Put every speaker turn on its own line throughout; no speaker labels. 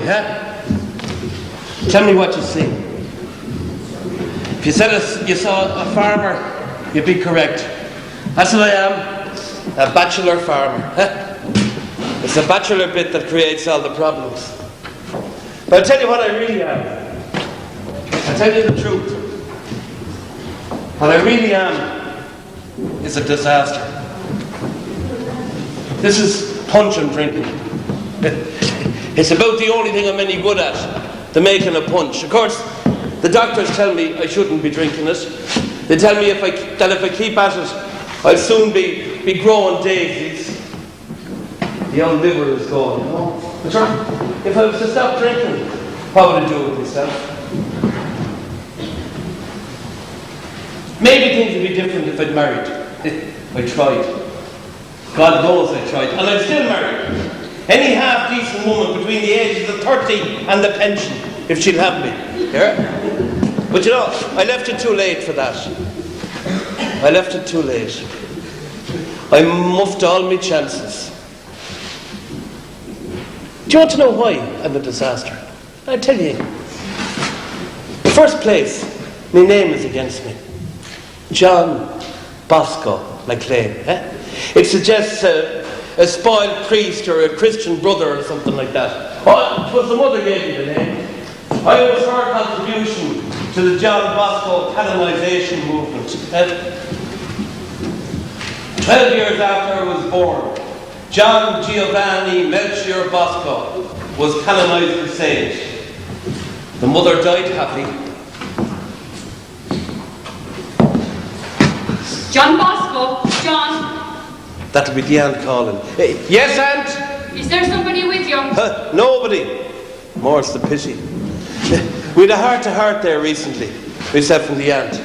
yeah? Tell me what you see. If you said you saw a farmer, you'd be correct. That's what I am, a bachelor farmer. It's the bachelor bit that creates all the problems. But I'll tell you what I really am. I'll tell you the truth. What I really am is a disaster. This is punch and drinking. It's about the only thing I'm any good at, the making of punch. Of course, the doctors tell me I shouldn't be drinking it. They tell me if I keep at it, I'll soon be growing daisies. The old liver is gone, you know. But if I was to stop drinking, what would I do with myself? Maybe things would be different if I'd married. I tried. God knows I tried. And I'm still married. Any half-decent woman between the ages of 30 and the pension, if she'll have me. Yeah? But you know, I left it too late for that. I left it too late. I muffed all my chances. Do you want to know why I'm a disaster? I'll tell you. In the first place, my name is against me. John Bosco McLean. It suggests a spoiled priest or a Christian brother or something like that. Oh, it was the mother gave me the name. I owe her contribution to the John Bosco canonization movement. 12 years after I was born, John Giovanni Melchior Bosco was canonized as saint. The mother died happy.
John Bosco, John.
That'll be the aunt calling. Hey, yes, aunt?
Is there somebody with you?
Nobody. More's the pity. We had a heart-to-heart there recently, myself and the aunt.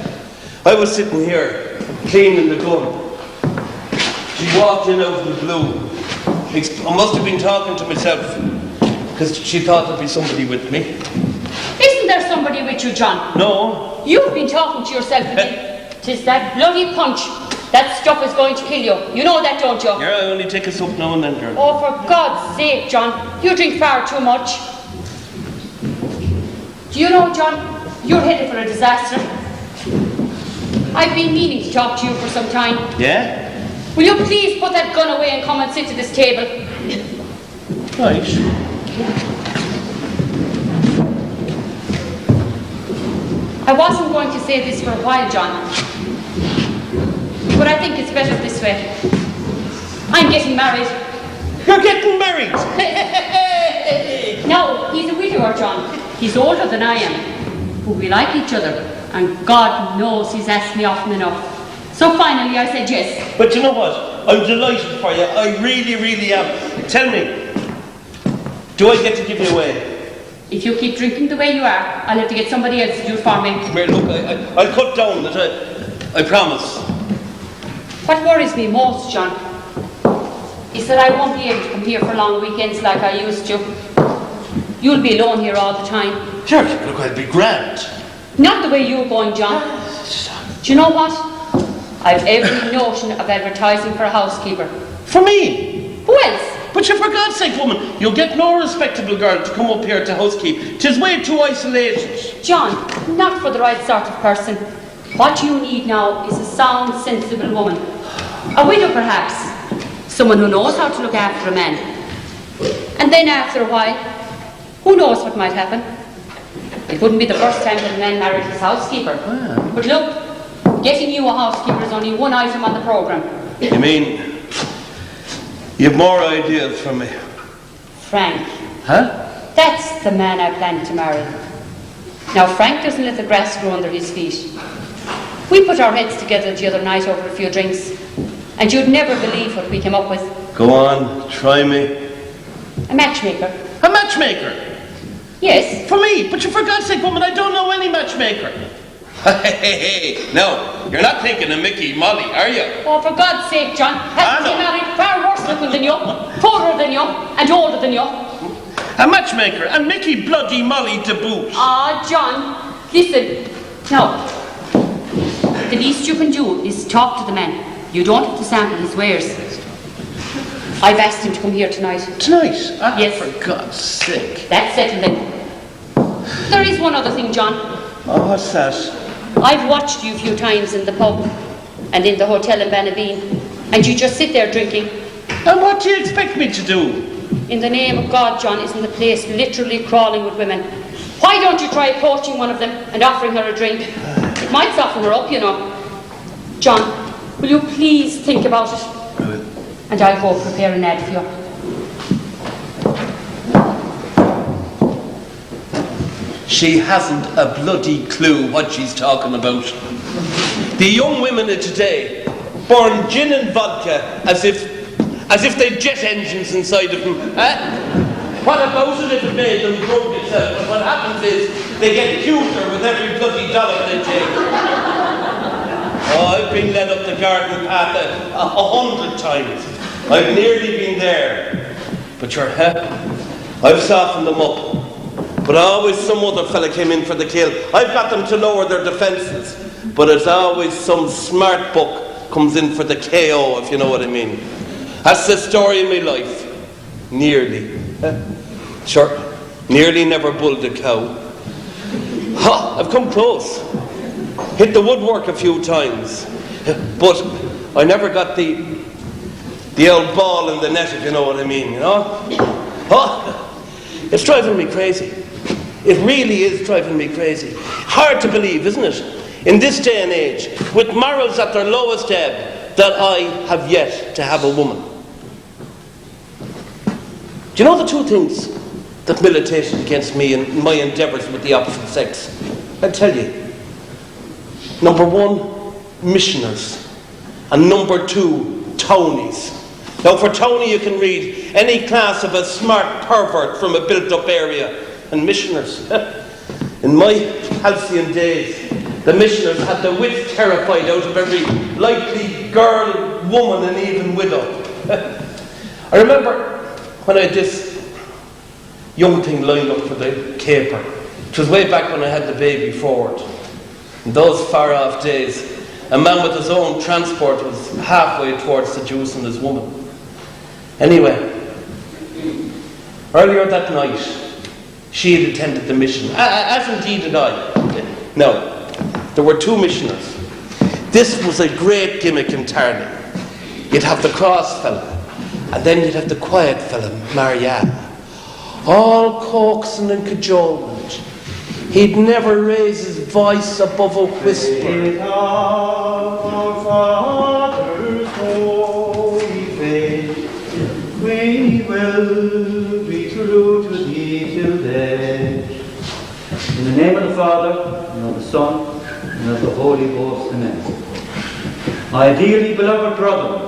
I was sitting here, cleaning the gun. She walked in out of the blue. I must have been talking to myself, because she thought there'd be somebody with me.
Isn't there somebody with you, John?
No.
You've been talking to yourself again. 'Tis that bloody punch. That stuff is going to kill you. You know that, don't you?
Yeah, I only take a sup now and then, girl.
Oh, for God's sake, John. You drink far too much. Do you know, John, you're headed for a disaster. I've been meaning to talk to you for some time.
Yeah?
Will you please put that gun away and come and sit at this table?
Right.
I wasn't going to say this for a while, John. But I think it's better this way. I'm getting married.
You're getting married?
No, he's a widower, John. He's older than I am. But we like each other. And God knows he's asked me often enough. So finally I said yes.
But you know what? I'm delighted for you. I really, really am. Tell me, do I get to give you away?
If you keep drinking the way you are, I'll have to get somebody else to do it for me.
Come here, look, I'll cut down. I promise.
What worries me most, John, is that I won't be able to come here for long weekends like I used to. You'll be alone here all the time.
Sure, look, I'll be grand.
Not the way you're going, John. Do you know what? I've every notion of advertising for a housekeeper.
For me?
Who else?
But you, for God's sake, woman, you'll get no respectable girl to come up here to housekeep. 'Tis way too isolated.
John, not for the right sort of person. What you need now is a sound, sensible woman. A widow, perhaps. Someone who knows how to look after a man. And then after a while, who knows what might happen? It wouldn't be the first time that a man married his housekeeper.
Ah.
But look, getting you a housekeeper is only one item on the programme.
You mean, you've more ideas for me?
Frank.
Huh?
That's the man I plan to marry. Now, Frank doesn't let the grass grow under his feet. We put our heads together the other night over a few drinks, and you'd never believe what we came up with.
Go on, try me.
A matchmaker.
A matchmaker?
Yes.
For me? But you, for God's sake, woman, I don't know any matchmaker. Hey, no, you're not thinking of Mickey Molly, are you?
Oh, for God's sake, John, hasn't he married far worse looking than you, poorer than you, and older than you?
A matchmaker, and Mickey bloody Molly to boot.
Ah, John, listen. Now, the least you can do is talk to the man. You don't have to sample his wares. I've asked him to come here tonight.
Tonight? Ah,
Yes.
for God's sake.
That's settled then. There is one other thing, John.
Oh, what's that?
I've watched you a few times in the pub and in the hotel in Bannabeen, and you just sit there drinking.
And what do you expect me to do?
In the name of God, John, isn't the place literally crawling with women? Why don't you try approaching one of them and offering her a drink? It might soften her up, you know. John, will you please think about it? And I hope prepare an ad for you.
She hasn't a bloody clue what she's talking about. The young women of today burn gin and vodka as if they'd jet engines inside of them. What about it if it made them drunk itself? But what happens is they get cuter with every bloody dollar they take. Oh, I've been led up the garden path 100 times. I've nearly been there. But I've softened them up. But always some other fella came in for the kill. I've got them to lower their defences. But it's always some smart buck comes in for the KO, if you know what I mean. That's the story of my life. Nearly. Sure, nearly never bulled a cow. Ha! I've come close. Hit the woodwork a few times. But I never got the old ball in the net, if you know what I mean, you know? Ha! It's driving me crazy. It really is driving me crazy. Hard to believe, isn't it? In this day and age, with morals at their lowest ebb, that I have yet to have a woman. Do you know the two things that militated against me in my endeavours with the opposite sex? I'll tell you. Number one, missioners. And number two, townies. Now for Tony you can read any class of a smart pervert from a built-up area. And missioners. In my halcyon days, the missioners had the wits terrified out of every likely girl, woman and even widow. I remember when I had this young thing lined up for the caper. It was way back when I had the baby forward. In those far-off days, a man with his own transport was halfway towards seducing his woman. Anyway, earlier that night, she had attended the mission, as indeed had I. Now, there were two missioners. This was a great gimmick in Tarney. You'd have the cross fella, and then you'd have the quiet fella, Marianne. All coaxing and cajolement. He'd never raise his voice above a whisper.
Take our Father's holy faith, we will be true to thee till death. In the name of the Father, and of the Son, and of the Holy Ghost, amen. My dearly beloved brother,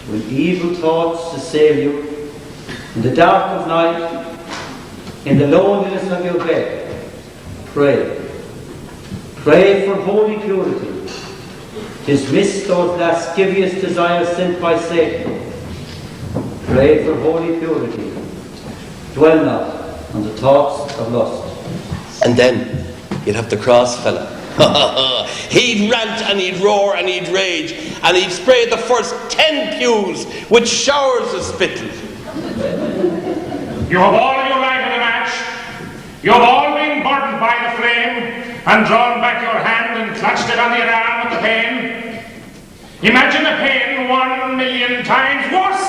when evil thoughts assail you, in the dark of night, in the loneliness of your bed, pray. Pray for holy purity. Dismiss those lascivious desires sent by Satan. Pray for holy purity. Dwell not on the thoughts of lust.
And then you'd have the cross fella. He'd rant and he'd roar and he'd rage and he'd spray the first 10 pews with showers of spittle.
You have all your right in the match. You have all been burdened by the flame and drawn back your hand and clutched it on your arm with the pain. Imagine a pain 1,000,000 times worse.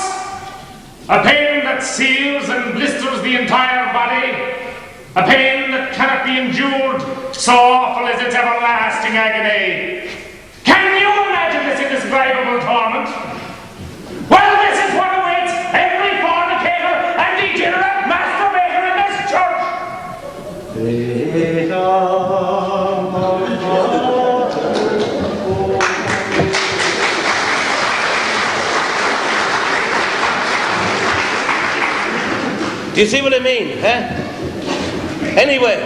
A pain that seals and blisters the entire body. A pain that cannot be endured, so awful is its everlasting agony. Can you imagine this indescribable torment? Well, this is what awaits every fornicator and degenerate masturbator in this church.
Take our Father's holy
Do you see what I mean, Anyway,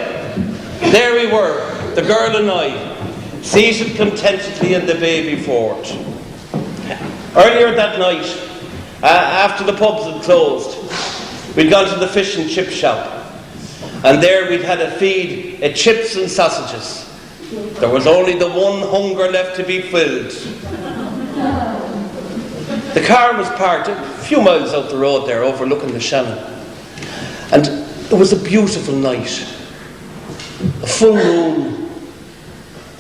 there we were, the girl and I, seated contentedly in the baby fort. Earlier that night, after the pubs had closed, we'd gone to the fish and chip shop, and there we'd had a feed of chips and sausages. There was only the one hunger left to be filled. The car was parked a few miles out the road there, overlooking the Shannon. And it was a beautiful night. A full moon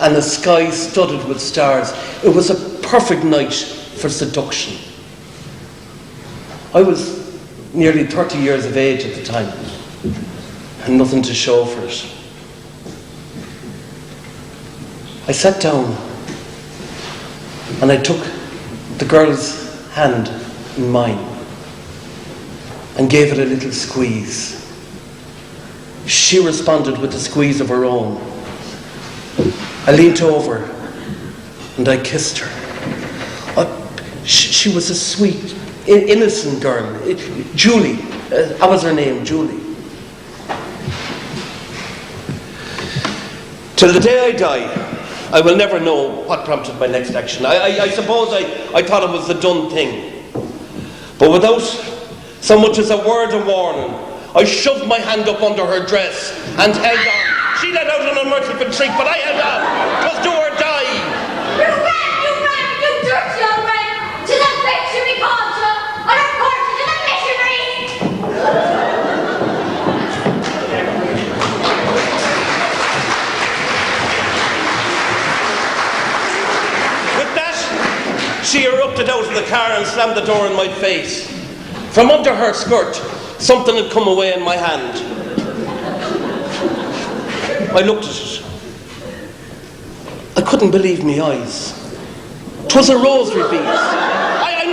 and a sky studded with stars. It was a perfect night for seduction. I was nearly 30 years of age at the time, and nothing to show for it. I sat down and I took the girl's hand in mine and gave it a little squeeze. She responded with a squeeze of her own. I leant over and I kissed her. She was a sweet, innocent girl. Julie, that was her name, Julie. Till the day I die, I will never know what prompted my next action. I suppose I thought it was the done thing. But without so much as a word of warning, I shoved my hand up under her dress and held on. She let out an unmerciful shriek, but I held on. 'Twas do or die.
You dirty old rat! To that bitch we called you! And of course to the missionaries!
With that, she erupted out of the car and slammed the door in my face. From under her skirt, something had come away in my hand. I looked at it. I couldn't believe my eyes. 'Twas a rosary bead. I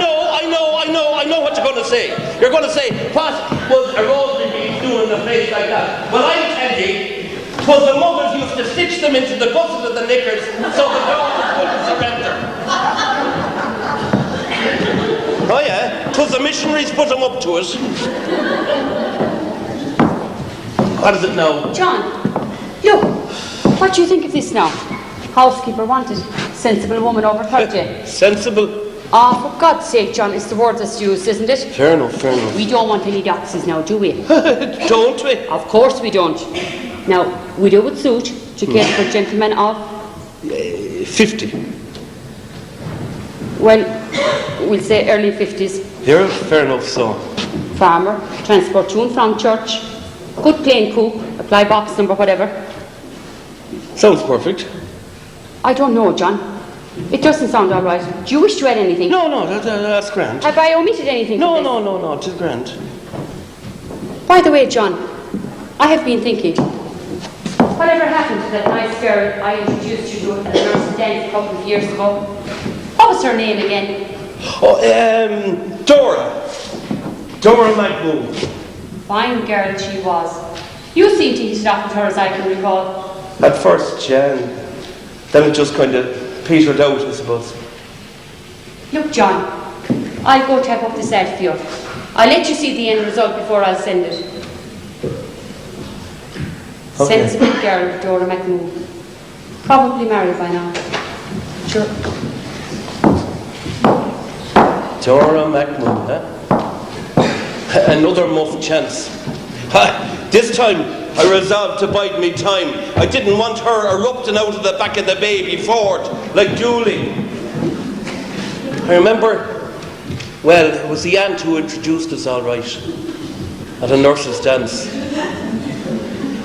know what you're going to say. You're going to say, what was a rosary bead doing in a place like that? Well, I tell you, 'twas the mothers used to stitch them into the gussets of the knickers so the daughters wouldn't surrender. Oh yeah, 'twas the missionaries put them up to it. What is it now?
John, look, what do you think of this now? Housekeeper wanted. Sensible woman over 30.
Sensible?
Ah, for God's sake, John, it's the word that's used, isn't it?
Fair enough, fair enough.
We don't want any doxies now, do we?
Don't we?
Of course we don't. Now, widow would suit to get for a gentleman of?
50.
Well, we'll say early 50s.
Here, fair enough, so.
Farmer, transport to and from church, good plain coupe, apply box number, whatever.
Sounds perfect.
I don't know, John. It doesn't sound all right. Do you wish to add anything?
No, that's grand.
Have I omitted anything?
No,
from this?
no, 'tis grand.
By the way, John, I have been thinking, whatever happened to that nice girl I introduced you to at the nurse's dance a couple of years ago? What was her name again?
Oh, Dora. Dora McMoon.
Fine girl she was. You seem to hit it off with her as I can recall.
At first, Jan. Then it just kind of petered out, I suppose.
Look, John, I'll go type up this ad for you. I'll let you see the end result before I'll send it.
Okay.
Sensible girl, Dora McMoon. Probably married by now. Sure.
Dora McMoon, huh? Another muff chance. This time, I resolved to bide me time. I didn't want her erupting out of the back of the baby Ford, like Julie. I remember, well, it was the aunt who introduced us all right, at a nurse's dance.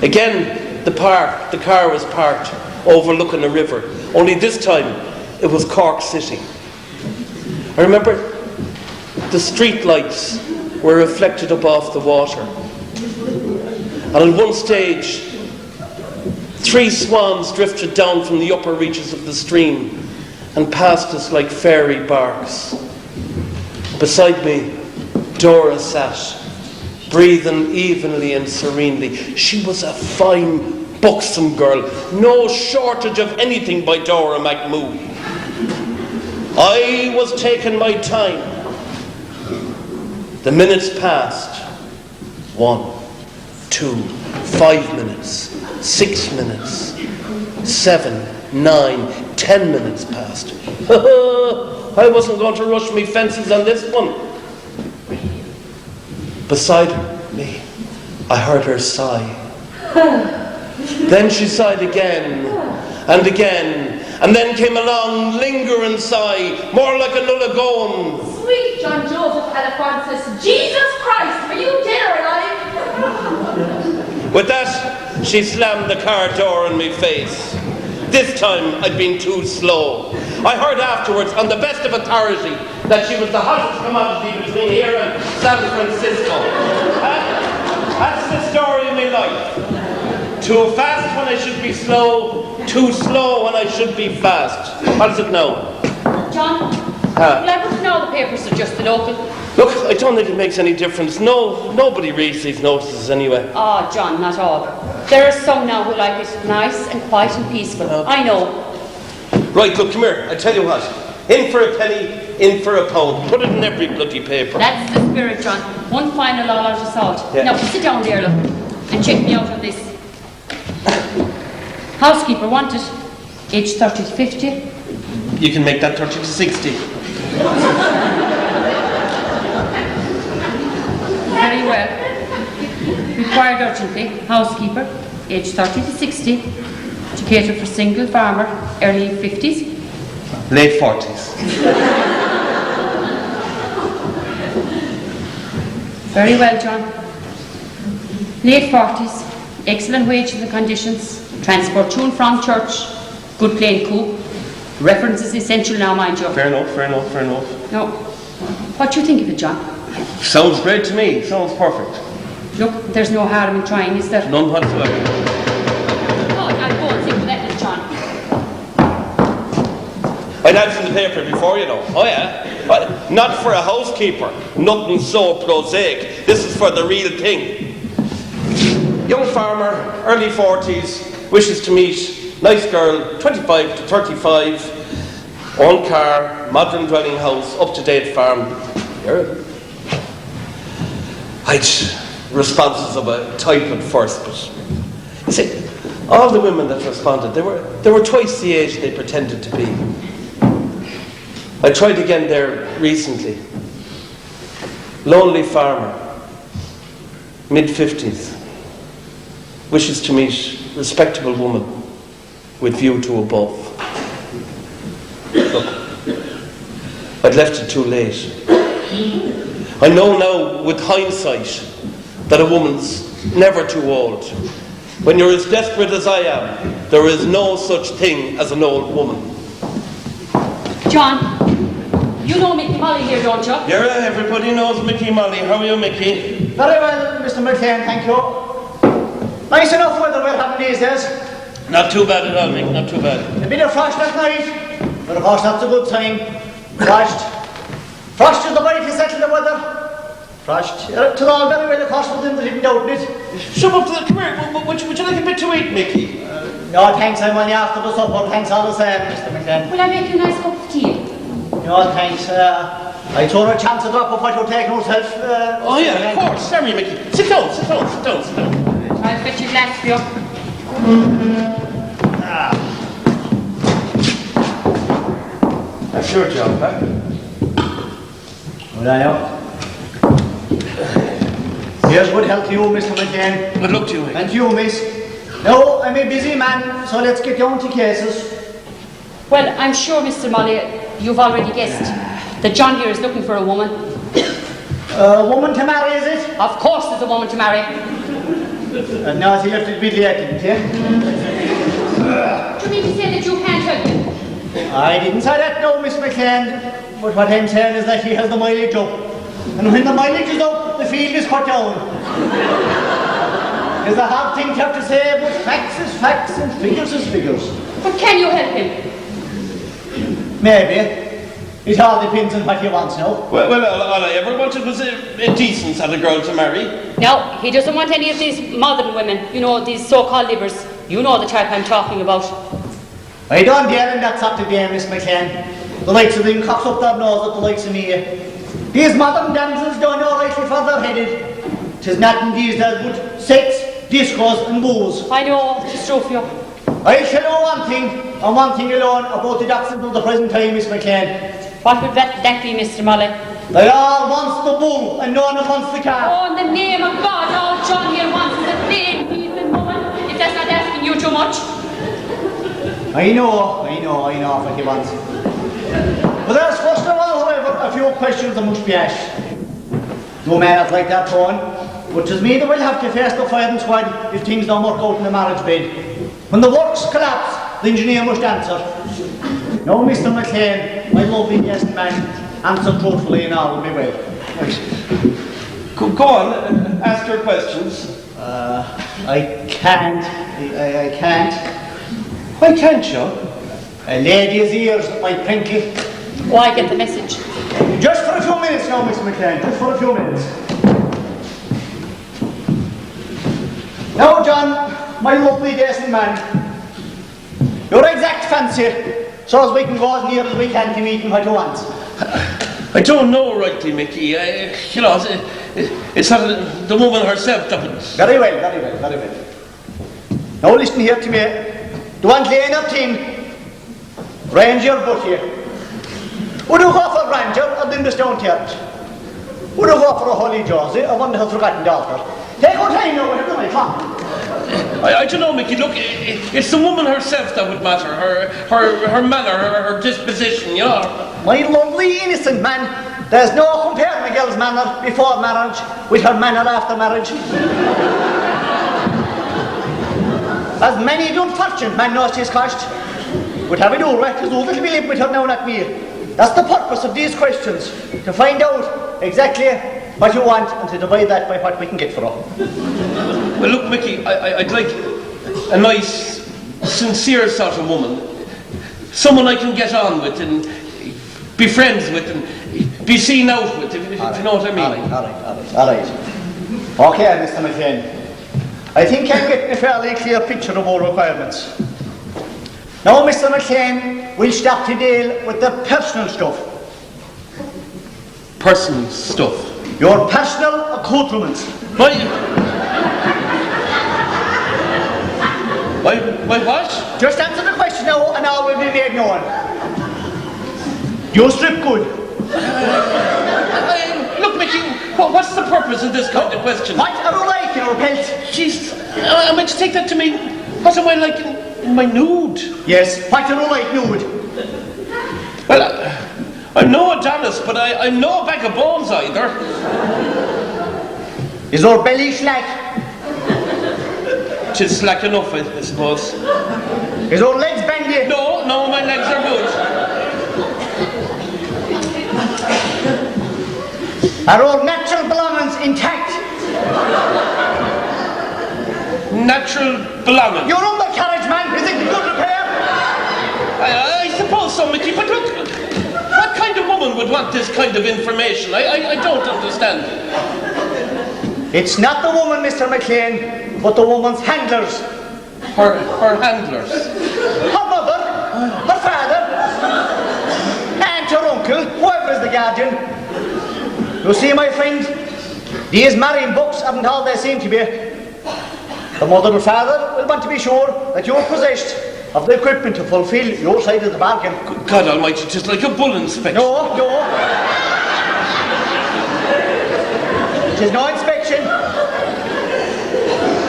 Again, the car was parked, overlooking a river. Only this time, it was Cork City. I remember the street lights were reflected up off the water. And at one stage, 3 swans drifted down from the upper reaches of the stream and passed us like fairy barks. Beside me, Dora sat, breathing evenly and serenely. She was a fine, buxom girl, no shortage of anything by Dora McMoon. I was taking my time. The minutes passed. 1, 2, 5 minutes, 6 minutes, 7, 9, 10 minutes passed. I wasn't going to rush me fences on this one. Beside me, I heard her sigh. Then she sighed again and again, and then came a long, lingering sigh, more like a lullagoan.
sweet John Joseph Alphonsus. Jesus Christ, are you dead or alive?
With that, she slammed the car door in my face. This time, I'd been too slow. I heard afterwards, on the best of authority, that she was the hottest commodity between here and San Francisco. That's the story of my life. Too fast when I should be slow, too slow when I should be fast. What does it know?
John, will I put it now the papers are just the local?
Look, I don't think it makes any difference. Nobody reads these notices anyway.
Oh, John, not all. There are some now who like it nice and quiet and peaceful. I know.
Right, look, come here. I tell you what. In for a penny, in for a pound. Put it in every bloody paper.
That's the spirit, John. One final all out of salt.
Yeah.
Now, sit down there, look, and check me out on this. Housekeeper wanted, age 30 to 50.
You can make that 30 to 60.
Very well. Required urgently, housekeeper, age 30 to 60, to cater for single farmer, early 50s.
Late 40s.
Very well, John. Late 40s, excellent wages and conditions, transport to and from church, good plain cook. Reference is essential now, mind you.
Fair enough.
Now, what do you think of it, John?
Sounds great to me. Sounds perfect.
Look, there's no harm in trying, is there?
None whatsoever.
Oh, I'll go and think of that, John.
I'd had it in the paper before, you know. Oh, yeah. But not for a housekeeper. Nothing so prosaic. This is for the real thing. Young farmer, early 40s, wishes to meet nice girl, 25 to 35, own car, modern dwelling house, up-to-date farm. Here. I'd responses of a type at first, but you see, all the women that responded, they were twice the age they pretended to be. I tried again there recently. Lonely farmer, mid-50s, wishes to meet respectable woman with view to above. Look, I'd left it too late. I know now, with hindsight, that a woman's never too old. When you're as desperate as I am, there is no such thing as an old woman.
John, you know Mickey Molly here, don't you?
Yeah, everybody knows Mickey Molly. How are you, Mickey?
Very well, Mr. McLean, thank you. Nice enough weather we're having these days.
Not too bad at all, Mick, not too bad.
A bit of frost last night, but of course that's a good sign. Frost is the way to settle the weather. Frost. It's all very well, of course, within the hidden doubt it.
Shove up to the... Come here, would you like a bit to eat, Mickey?
No, thanks, I'm only after the supper. Thanks all the same, Mr. McLean.
Will I make you a nice cup of tea?
No, thanks. I told her a chance to drop of what you're taking yourself.
Oh, yeah, of course. Sorry, Mickey. Sit down.
I'll fetch you a glass for you.
That's your job, huh?
Well, I know. Here's good health to you, Mr. McLean.
Good luck to you, Mick.
And to you, miss. No, I'm a busy man, so let's get down to cases.
Well, I'm sure, Mr. Molly, you've already guessed that John here is looking for a woman.
A woman to marry, is it?
Of course there's a woman to marry.
And now he left it a bit late, didn't he?
Do you mean to say that you can't help him?
I didn't say that, no, Miss McLean. But what I'm saying is that he has the mileage up. And when the mileage is up, the field is cut down. It's a hard thing to have to say, but facts is facts and figures is figures.
But can you help him?
Maybe. It all depends on what he wants now.
Well, all I ever wanted was a decent set of girl to marry.
No, he doesn't want any of these modern women. You know, these so-called livers. You know the type I'm talking about.
I don't dare in that sort of game, Miss McLean. The likes of them cocks up their nose at the likes of me. These modern damsels don't know rightly for their headed. 'Tis not in these days but sex, discourse and booze.
I know, it's true for you.
I shall know one thing, and one thing alone, about the doctrines of the present time, Miss McLean.
What would that be, Mr. Molly?
They all wants the bull, and no one wants the calf.
Oh, in the name of God, all John here wants is a plain, decent woman, if that's not asking you too much.
I know what he wants. But there's first of all, however, a few few questions that must be asked. No man like that going, but 'tis me that will have to face the firing squad if things don't work out in the marriage bed. When the works collapse, the engineer must answer. Now, Mr. McLean, my lovely yes man, answer truthfully and all will be well.
Go on, ask your questions.
I can't. I can't.
Why can't you?
A lady's ears might prinkle.
Oh, I get the message.
Just for a few minutes now, Mr. McLean, just for a few minutes. Now, John, my lovely decent man, your exact fancy, so as we can go as near as we can to meeting what you want.
I don't know rightly, Mickey. You know, it's not the woman herself that would...
Very well, very well, very well. Now listen here to me. Do you want laying up team? Range your butt here. Would you go for Ranger or then the Stone Church? Would you go for a Holy Josie or one that has forgotten daughter? Take your time now, whatever my come.
I don't know, Mickey. Look, it's the woman herself that would matter. Her manner, her disposition, you know.
My lovely innocent man, there's no comparing a girl's manner before marriage with her manner after marriage. As many don't fortune man knows his cost. Would have it all right, as all that we live with her now, not me. That's the purpose of these questions, to find out exactly what you want and to divide that by what we can get for her.
Well, look, Mickey, I'd like a nice, sincere sort of woman. Someone I can get on with and be friends with and be seen out with, if you know what I mean.
All right. Okay, Mr. McLean. I think I'm getting a fairly clear picture of our requirements. Now, Mr. McLean, we'll start to deal with the personal stuff.
Personal stuff?
Your personal accoutrements.
My what?
Just answer the question now and all will be made known. You strip good.
Look, Mickey, what's the purpose of this kind of question?
What are you like in your pelt?
Jeez, I meant to take that to mean, what am I like in my nude?
Yes, what are you like nude?
Well, I'm no Adonis, but I'm no bag of bones either.
Is your belly slack?
It's slack enough, I suppose.
Is your legs bendy?
No, my legs are good.
Are your natural belongings intact?
Natural belongings?
Your undercarriage, man, is it in good repair?
I suppose so, Mickey, but look, what kind of woman would want this kind of information? I don't understand.
It's not the woman, Mr. McLean, but the woman's handlers.
Her handlers?
Her mother, her father, aunt or uncle, whoever is the guardian. You see, my friend, these marrying books aren't all they seem to be. The mother or father will want to be sure that you're possessed of the equipment to fulfill your side of the bargain.
God almighty, just like a bull inspection.
No. It is no inspection.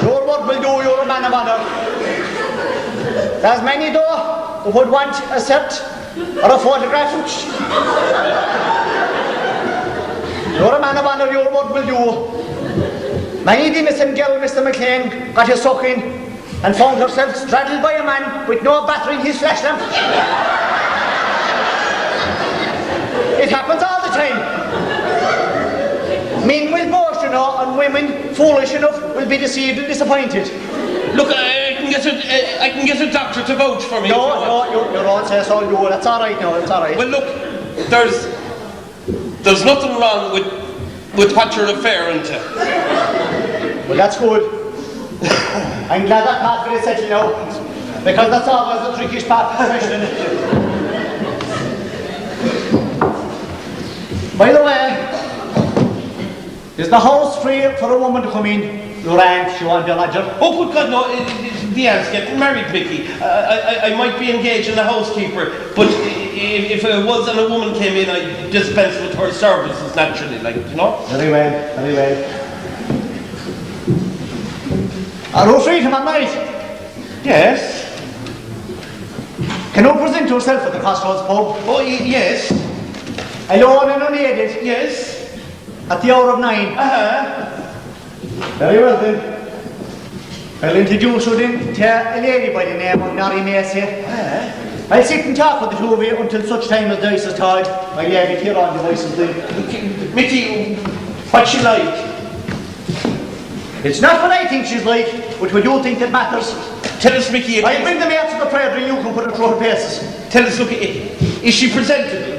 Your word will do, you're a man of honour. There's many though who would want a cert or a photograph. You're a man of honour, your word will do. Many the innocent girl, Mr. McLean, got his sucking and found herself straddled by a man with no battery in his flash lamp. It happens all the time. Men will boast, you know, and women, foolish enough, will be deceived and disappointed.
Look, I can get a doctor to vouch for me.
No, you don't say so, you. That's all right now, it's all right.
Well, look, there's nothing wrong with what you're referring to.
Well, that's good. I'm glad that part of it is settled now, because that's always the trickiest part of the question. By the way, is the house free for a woman to come in? Your aunt, she won't be a lodger.
Oh, good God, no, the aunt's getting married, Mickey. I might be engaging a housekeeper, but if it was and a woman came in, I'd dispense with her services naturally, like, you know?
Very well. Are you free tomorrow night?
Yes.
Can you present yourself at the Crossroads pub?
Oh, yes.
Alone and unaided.
Yes.
At the hour of 9. Very well then. I'll introduce you then to a lady by the name of Mary Macy. I'll sit and talk with the two of you until such time as dice is tied. I'll leave it here on the voices then.
Mickey, what's she like?
It's not what I think she's like, but what you think that matters.
Tell us, Mickey.
I'll bring them out to the prayer and you can put it through her paces.
Tell us, look, is she presentable?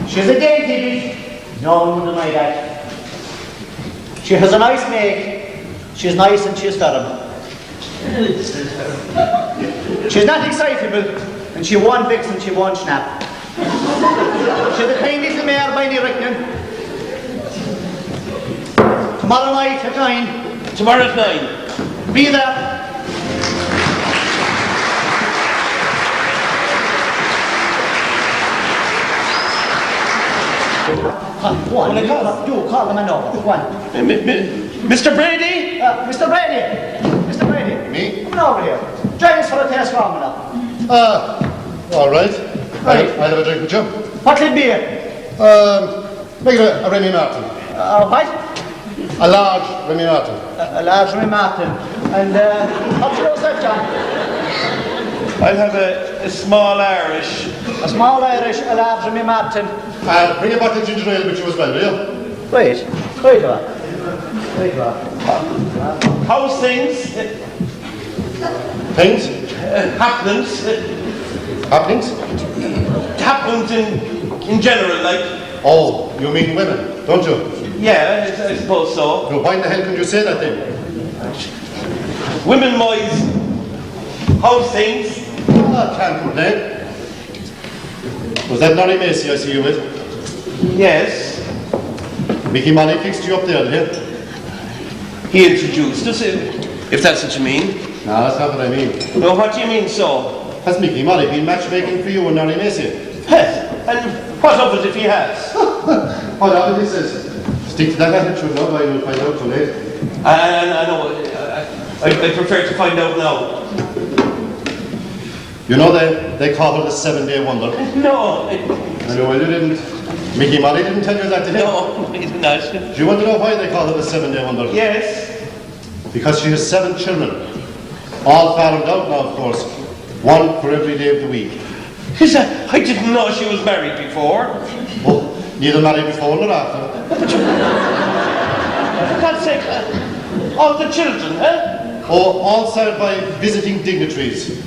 She's a dainty bit. No one will deny that. She has a nice make. She's nice and she's firm. She's not excitable, and she won't vex and she won't snap. She's a kind little mare by any reckoning. Tomorrow night at 9.
Tomorrow at 9.
Be there. Go on, you call the man over. Go on.
Mr. Brady?
Mr. Brady. Mr. Brady.
Me?
Come on over here. Join us for a taste warming up.
All right.
Right.
I'll have a drink with you.
What'll it be?
Make it a Remy Martin.
What?
A large Remy Martin.
A large Remy Martin. And what's yours, John?
I'll have a small Irish.
A small Irish, a large Remy Martin.
Bring a bottle of ginger ale with you as well, will you?
Wait a minute.
How's things?
Things?
Happenings?
Happenings?
Happenings in general, like?
Oh, you mean women, don't you?
Yeah, I suppose so.
So why in the hell can you say that then?
Women-wise, how's things?
I can't complain. Was that Mary Macy I see you with?
Yes.
Mickey Molly fixed you up there, did he?
He introduced us, if that's what you mean.
No, that's not what I mean.
No, what do you mean so?
Has Mickey Molly been matchmaking for you and Mary Macy?
And what of it if he has?
Oh, no, he says, stick to that attitude now, I will find out too late.
I know, I prefer to find out now.
You know they call her the 7-day wonder.
No.
I know, well you didn't. Mickey Molly didn't tell you that, did he?
No, he did not.
Do you want to know why they call her the 7-day wonder?
Yes.
Because she has 7 children. All farmed out now, of course. 1 for every day of the week.
I didn't know she was married before.
Oh, neither married before nor after.
For God's sake, all the children, huh?
Oh, all served by visiting dignitaries.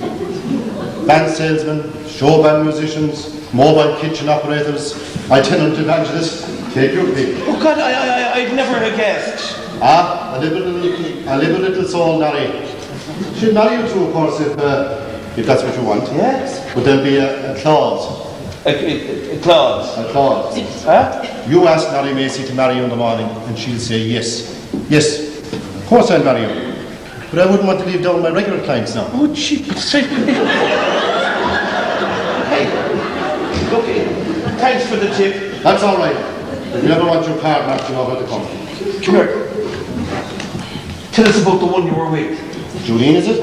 Band salesmen, show band musicians, mobile kitchen operators, itinerant evangelists, take your pick.
Oh God, I'd never have guessed.
Ah, a little soul, Nari. She'll marry you too, of course, if that's what you want.
Yes.
But there'll be a clause.
A clause.
A clause.
Huh?
You ask Nari Macy to marry you in the morning, and she'll say yes. Yes, of course I'll marry you. But I wouldn't want to leave down my regular clients now.
Oh, gee. Hey, look, thanks for the tip.
That's all right. If you ever want your card marked, you know where to come.
Come here. Tell us about the one you were with.
Julian, is it?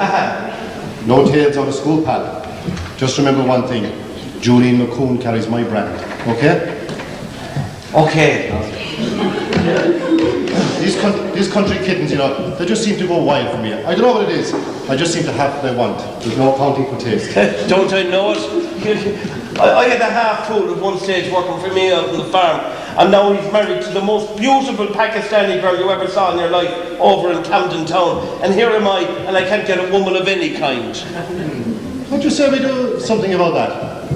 No tales out of school, pal. Just remember one thing. Julian McCoon carries my brand. Okay?
Okay.
These country kittens, you know, they just seem to go wild for me. I don't know what it is. I just seem to have what they want. There's no accounting for taste.
Don't I know it? I had a half-fool at one stage working for me out on the farm, and now he's married to the most beautiful Pakistani girl you ever saw in your life over in Camden Town. And here am I, and I can't get a woman of any kind.
What'd you say we do something about that?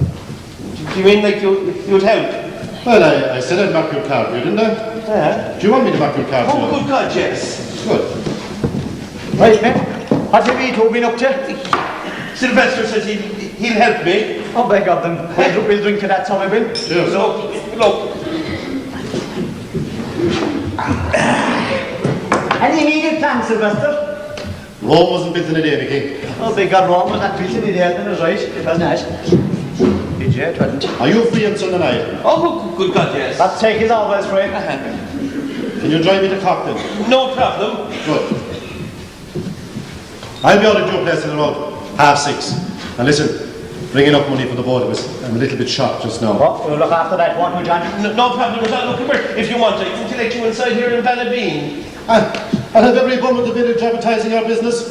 Do you mean like you'd help?
Well, I said I'd mark your card for you, didn't I?
Yeah.
Do you want me to mark your card for you?
Oh, good God, yes.
Good.
Right, man. What have you two been up to?
Sylvester says he'll help me.
Oh, by God, then we'll drink to that, so we will.
Cheers.
Look.
Any immediate plans, Sylvester?
Rome wasn't built in a day, Mickey.
Oh, by God, Rome was not built in the day, then it's right. It was not. Did you? It wasn't.
Are you free on Sunday night?
Oh, good God, yes.
That take is always free.
Can you drive me to Cockton?
No problem.
Good. I'll be out at your place at about 6:30. And listen, bring enough money for the both of us. I'm a little bit shocked just now.
Oh, we'll look after that, won't we, John?
No problem at all. Look, come here. If you want, I can collect you inside here in Ballybeen.
I'll have every bum in the village advertising our business.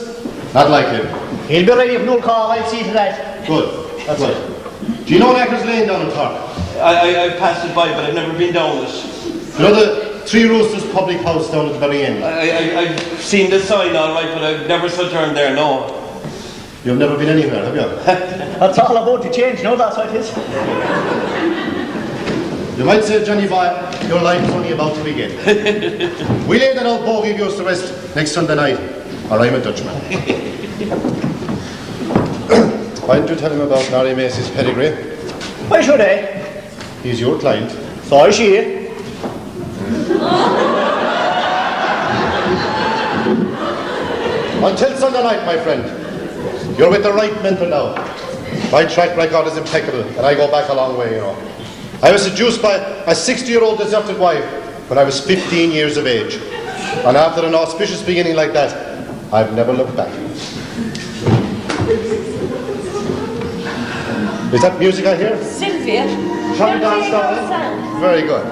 Not like him.
He'll be ready if no call, I'll see to that.
Good.
That's
Good.
it.
Do you know Acker's Lane down in Cork?
I've passed it by, but I've never been down it.
You know the Three Roosters public house down at the very end?
I've seen the sign all right, but I've never sojourned there, no.
You've never been anywhere, have you?
That's all about to change, no, that's what it is.
You might say, Johnny boy, your life is only about to begin. We lay that old bogey of yours to rest next Sunday night, or I'm a Dutchman. Why didn't you tell him about Larry Macy's pedigree?
Why should I?
He's your client.
So is she.
Until Sunday night, my friend. You're with the right mentor now. My track record is impeccable, and I go back a long way, you know. I was seduced by a 60-year-old deserted wife when I was 15 years of age. And after an auspicious beginning like that, I've never looked back. Is that music I hear?
Sylvia.
Shall we dance, darling? Very good.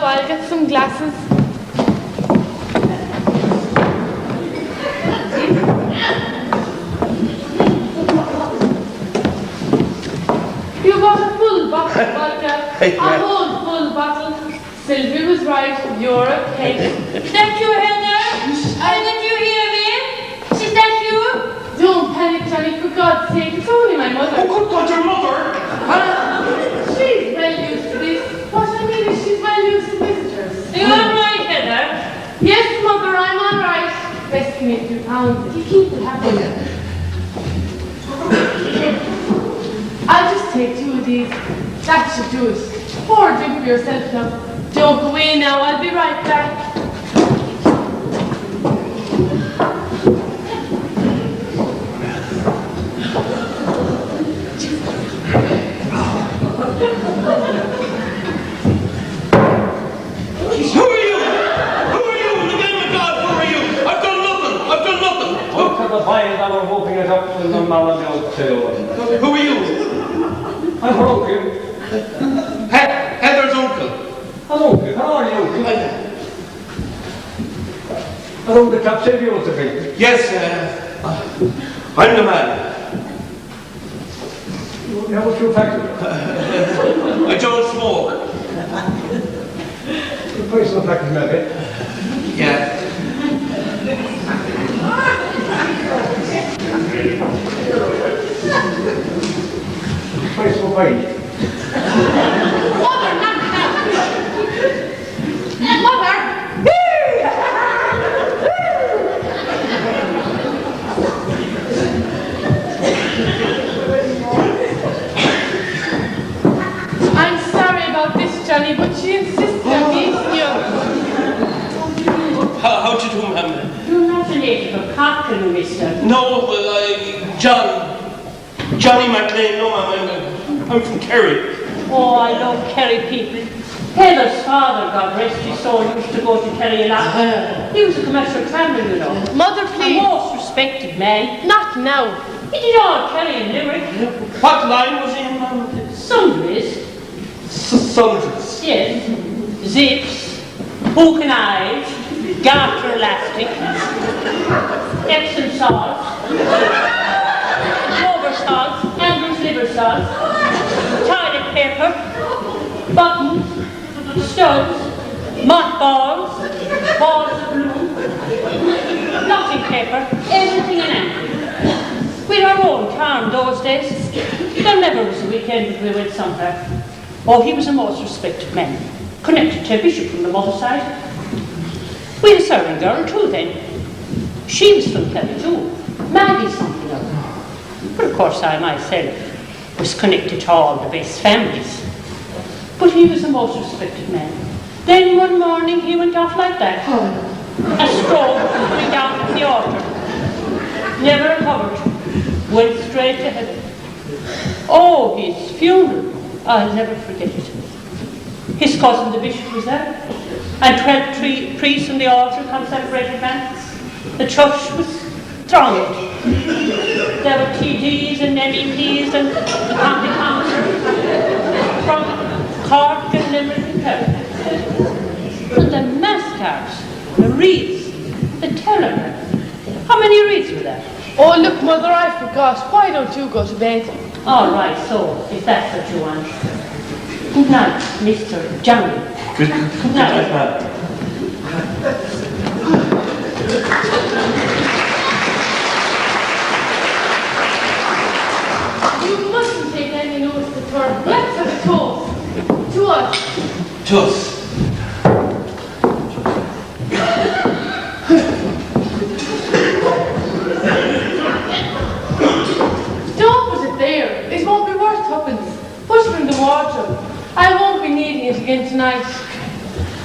I'll get some glasses. You got a full bottle of vodka, a whole full bottle. Sylvie was right, you're a pig.
That you, Heather? Did you hear me? Is that you?
Don't panic, Johnny, for God's sake. It's only my mother.
Oh, good God, your mother!
She's well used to this. What I mean is she's well used to visitors.
Are you all right, Heather?
Yes, Mother, I'm all right. Best give me a few pounds. You keep it happy. I'll just take two of these. That should do it. Pour a drink for yourself now. Don't go away now. I'll be right back.
Who are you?
I'm her uncle.
Heather's uncle.
Hello, uncle. How are you? Hello, the chap said you was a bit.
Yes, I'm the man.
Yeah, what's your factory?
I don't smoke.
The price of the factory, maybe?
Yeah.
Price of a pint.
Mother, not that. Mother! I'm sorry about this, Johnny, but she insisted on meeting you.
How do you do, ma'am?
You're not related to Cochran, mister.
No, Johnny McLean. No, ma'am, I'm from Kerry.
Oh, I love Kerry people. Heather's father, God rest his soul, used to go to Kerry a lot. He was a commercial trammer, you know.
Mother,
A
please.
most respected man.
Not now.
He did all Kerry and Limerick.
What line was he in, ma'am?
Sundries,
Sundries.
yes. Zips, hook and eyes, garter elastic, Epsom salts, Dover salts, Andrew's liver salts, toilet paper, buttons, studs, mothballs, balls of glue, blotting paper, everything and anything. We had our own farm those days. There never was a weekend that we went somewhere.
Oh, he was a most respected man, connected to a bishop from the mother's side. We had a servant girl too then. She was from Kelly too, Maggie something or other. But of course I myself was connected to all the best families. But he was a most respected man. Then one morning he went off like that. A stroke, went down from the altar. Never recovered. Went straight to heaven. Oh, his funeral. I'll never forget it. His cousin, the bishop, was there. And 12 priests on the altar, consecrated man. The church was thronged. There were TDs and MEPs and the county councillors from Cork and Limerick and Kerry. And the mass cards, the wreaths, the telegram. How many wreaths were there?
Oh, look, Mother, I forgot. Why don't you go to bed?
All right, so, if that's what you want. Good night, Mr. Johnny.
Good
night.
man.
You mustn't take any notice of her. Let's have a toast. To us.
To us.
Don't put it there. It won't be worth tuppence. Put it in the wardrobe. I won't be needing it again tonight.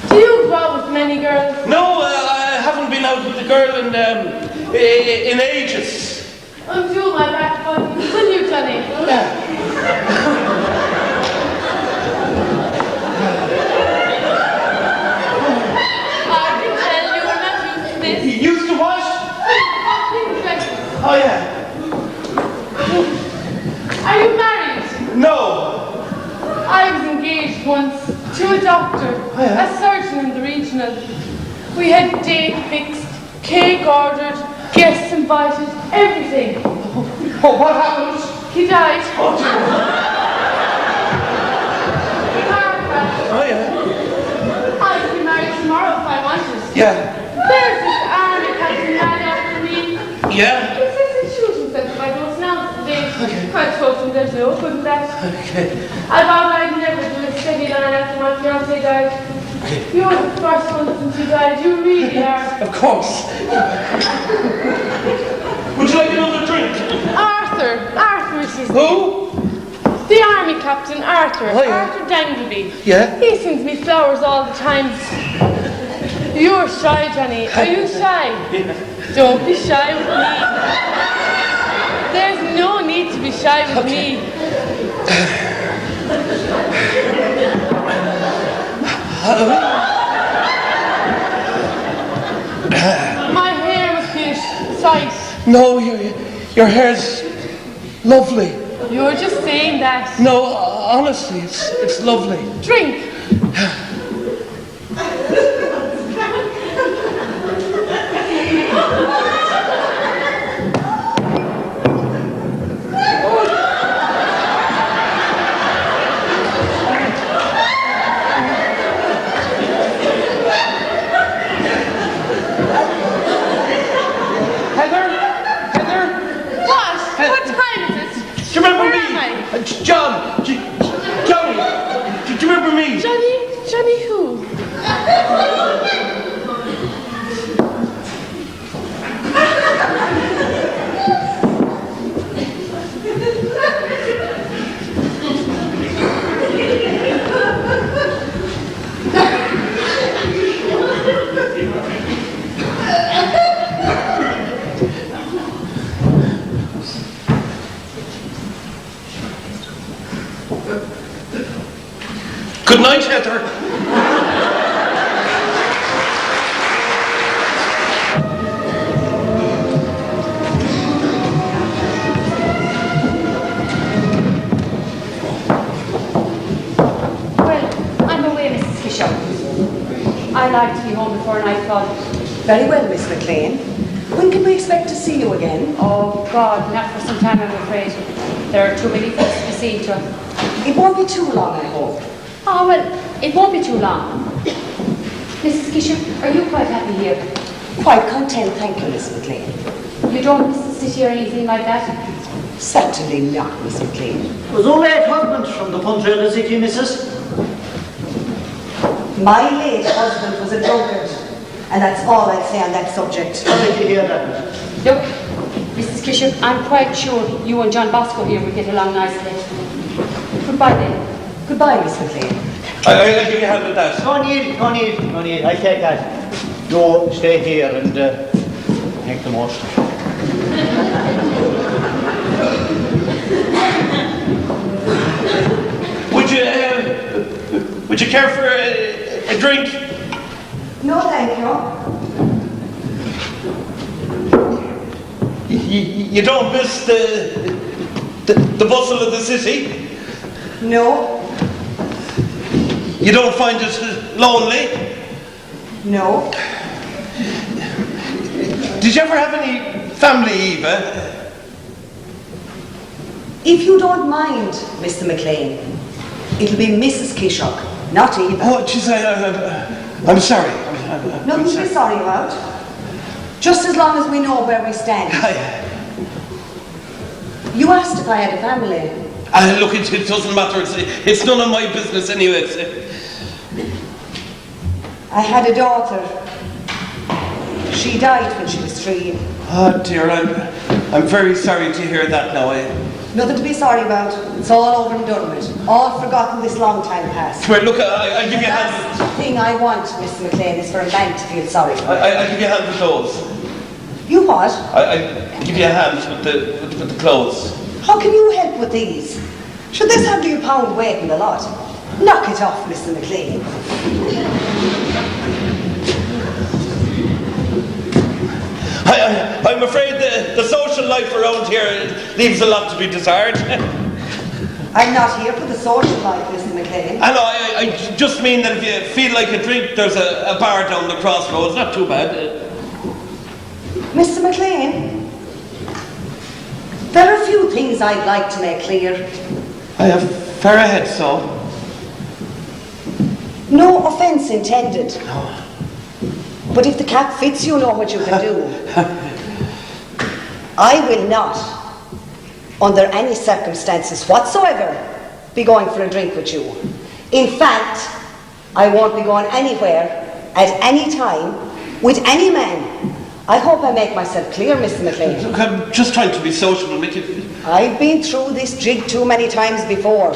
Do you go out with many girls?
No, I haven't been out with the girl in ages.
Undo my back button. Will you, Johnny? I can tell you are not used to this.
You used to what? Oh, yeah.
Are you married?
No.
I was engaged once to a doctor, a surgeon in the regional. We had date fixed, cake ordered, guests invited, everything.
Oh, what happened?
He died.
Oh, dear.
Car crash.
Oh, yeah.
I could be married tomorrow if I wanted.
Yeah.
There's this army captain mad after me.
Yeah.
He says he'll shoot himself if I don't announce the date.
Okay.
I told him there's no good in that.
Okay.
I vowed I'd never do a steady line after my fiancé died. You're the first one since you died. You really are.
Of course. Would you like another drink?
Arthur is his name.
Who?
The army captain, Arthur.
Oh, yeah.
Arthur Dangleby.
Yeah?
He sends me flowers all the time. You're shy, Johnny. Are you shy?
Yeah.
Don't be shy with me. There's no need to be shy with me. My hair must be a sight.
No, your hair's lovely.
You're just saying that.
No, honestly, it's lovely.
Drink. What time is it?
Do you remember
Where
me?
am I?
Johnny, do you remember me?
Johnny who?
Good night, Heather.
Well, I'm away, Mrs. Fisher. I like to be home before nightfall.
Very well, Miss McLean. When can we expect to see you again?
Oh, God, not for some time, I'm afraid. There are too many things to be seen to.
It won't be too long, I hope.
Oh, well, it won't be too long. Mrs. Fisher, are you quite happy here?
Quite content, thank you, Miss McLean.
You don't miss the city or anything like that?
Certainly not, Miss McLean.
It was only a husband from the country of the city, missus.
My late husband was a drunkard, and that's all I'd say on that subject.
How did you hear that?
Look, Mrs. Kishop, I'm quite sure you and John Bosco here will get along nicely. Goodbye then.
Goodbye, Miss McLean.
I'll give you a hand with that.
No need. I take that. You stay here and make the most.
Would you care for a drink?
No, thank you.
You don't miss the bustle of the city?
No.
You don't find it lonely?
No.
Did you ever have any family, Eva?
If you don't mind, Mr. McLean, it'll be Mrs. Kishok, not Eva.
Oh, jeez, I'm sorry.
Nothing to be sorry about. Just as long as we know where we stand. You asked if I had a family.
Look, it doesn't matter. It's none of my business anyway.
I had a daughter. She died when she was 3.
Oh dear, I'm very sorry to hear that now.
Nothing to be sorry about. It's all over and done with. All forgotten this long time past.
Well, look, I'll give you a hand.
The thing I want, Mr. McLean, is for a man to feel sorry for.
I'll give you a hand with those.
You what?
I'll give you a hand with the clothes.
How can you help with these? Should this have you a pound weight in the lot? Knock it off, Mr. McLean.
I'm afraid the social life around here leaves a lot to be desired.
I'm not here for the social life, Mr. McLean.
I know, I just mean that if you feel like a drink, there's a bar down the crossroads. Not too bad.
Mr. McLean, there are a few things I'd like to make clear.
I have far ahead, so.
No offence intended.
No.
But if the cap fits, you know what you can do. I will not, under any circumstances whatsoever, be going for a drink with you. In fact, I won't be going anywhere, at any time, with any man. I hope I make myself clear, Mr. McLean.
Look, I'm just trying to be sociable, Mickey.
I've been through this jig too many times before.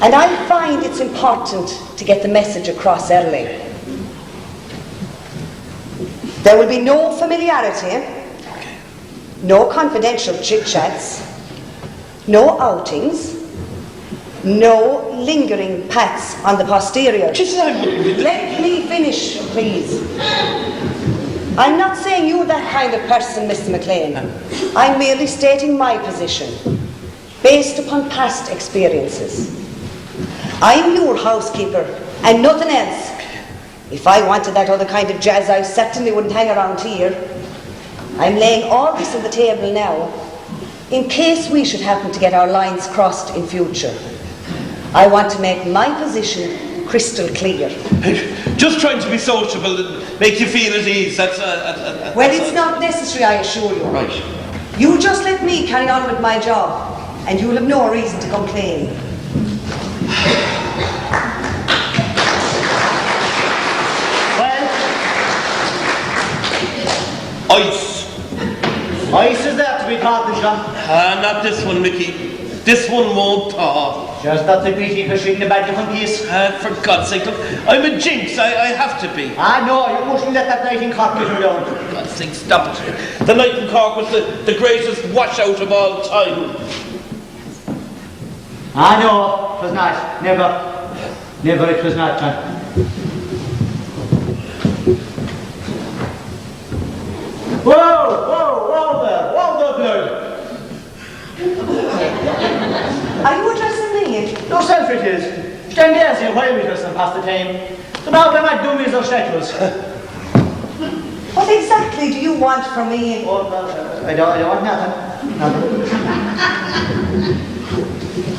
And I find it's important to get the message across early. There will be no familiarity, no confidential chit-chats, no outings, no lingering pats on the posterior. Let me finish, please. I'm not saying you're that kind of person, Mr. McLean. I'm merely stating my position, based upon past experiences. I'm your housekeeper, and nothing else. If I wanted that other kind of jazz, I certainly wouldn't hang around here. I'm laying all this on the table now, in case we should happen to get our lines crossed in future. I want to make my position crystal clear.
Just trying to be sociable and make you feel at ease.
Well, it's not necessary, I assure you.
Right.
You just let me carry on with my job, and you'll have no reason to complain.
Ice.
Ice is that to be called, John?
Not this one, Mickey. This one won't thaw.
Just that's a pity because she's in a bad different piece.
For God's sake, look, I'm a jinx. I have to be.
No, you mustn't let that night in Cork get her down.
For God's sake, stop it. The night in Cork was the greatest washout of all time.
No, it was not. Never it was not, John. Whoa there,
Are you addressing me?
yourself it is. Stand there, say while we just and pass the time. So now they might do me as statues.
What exactly do you want from me?
I don't want nothing.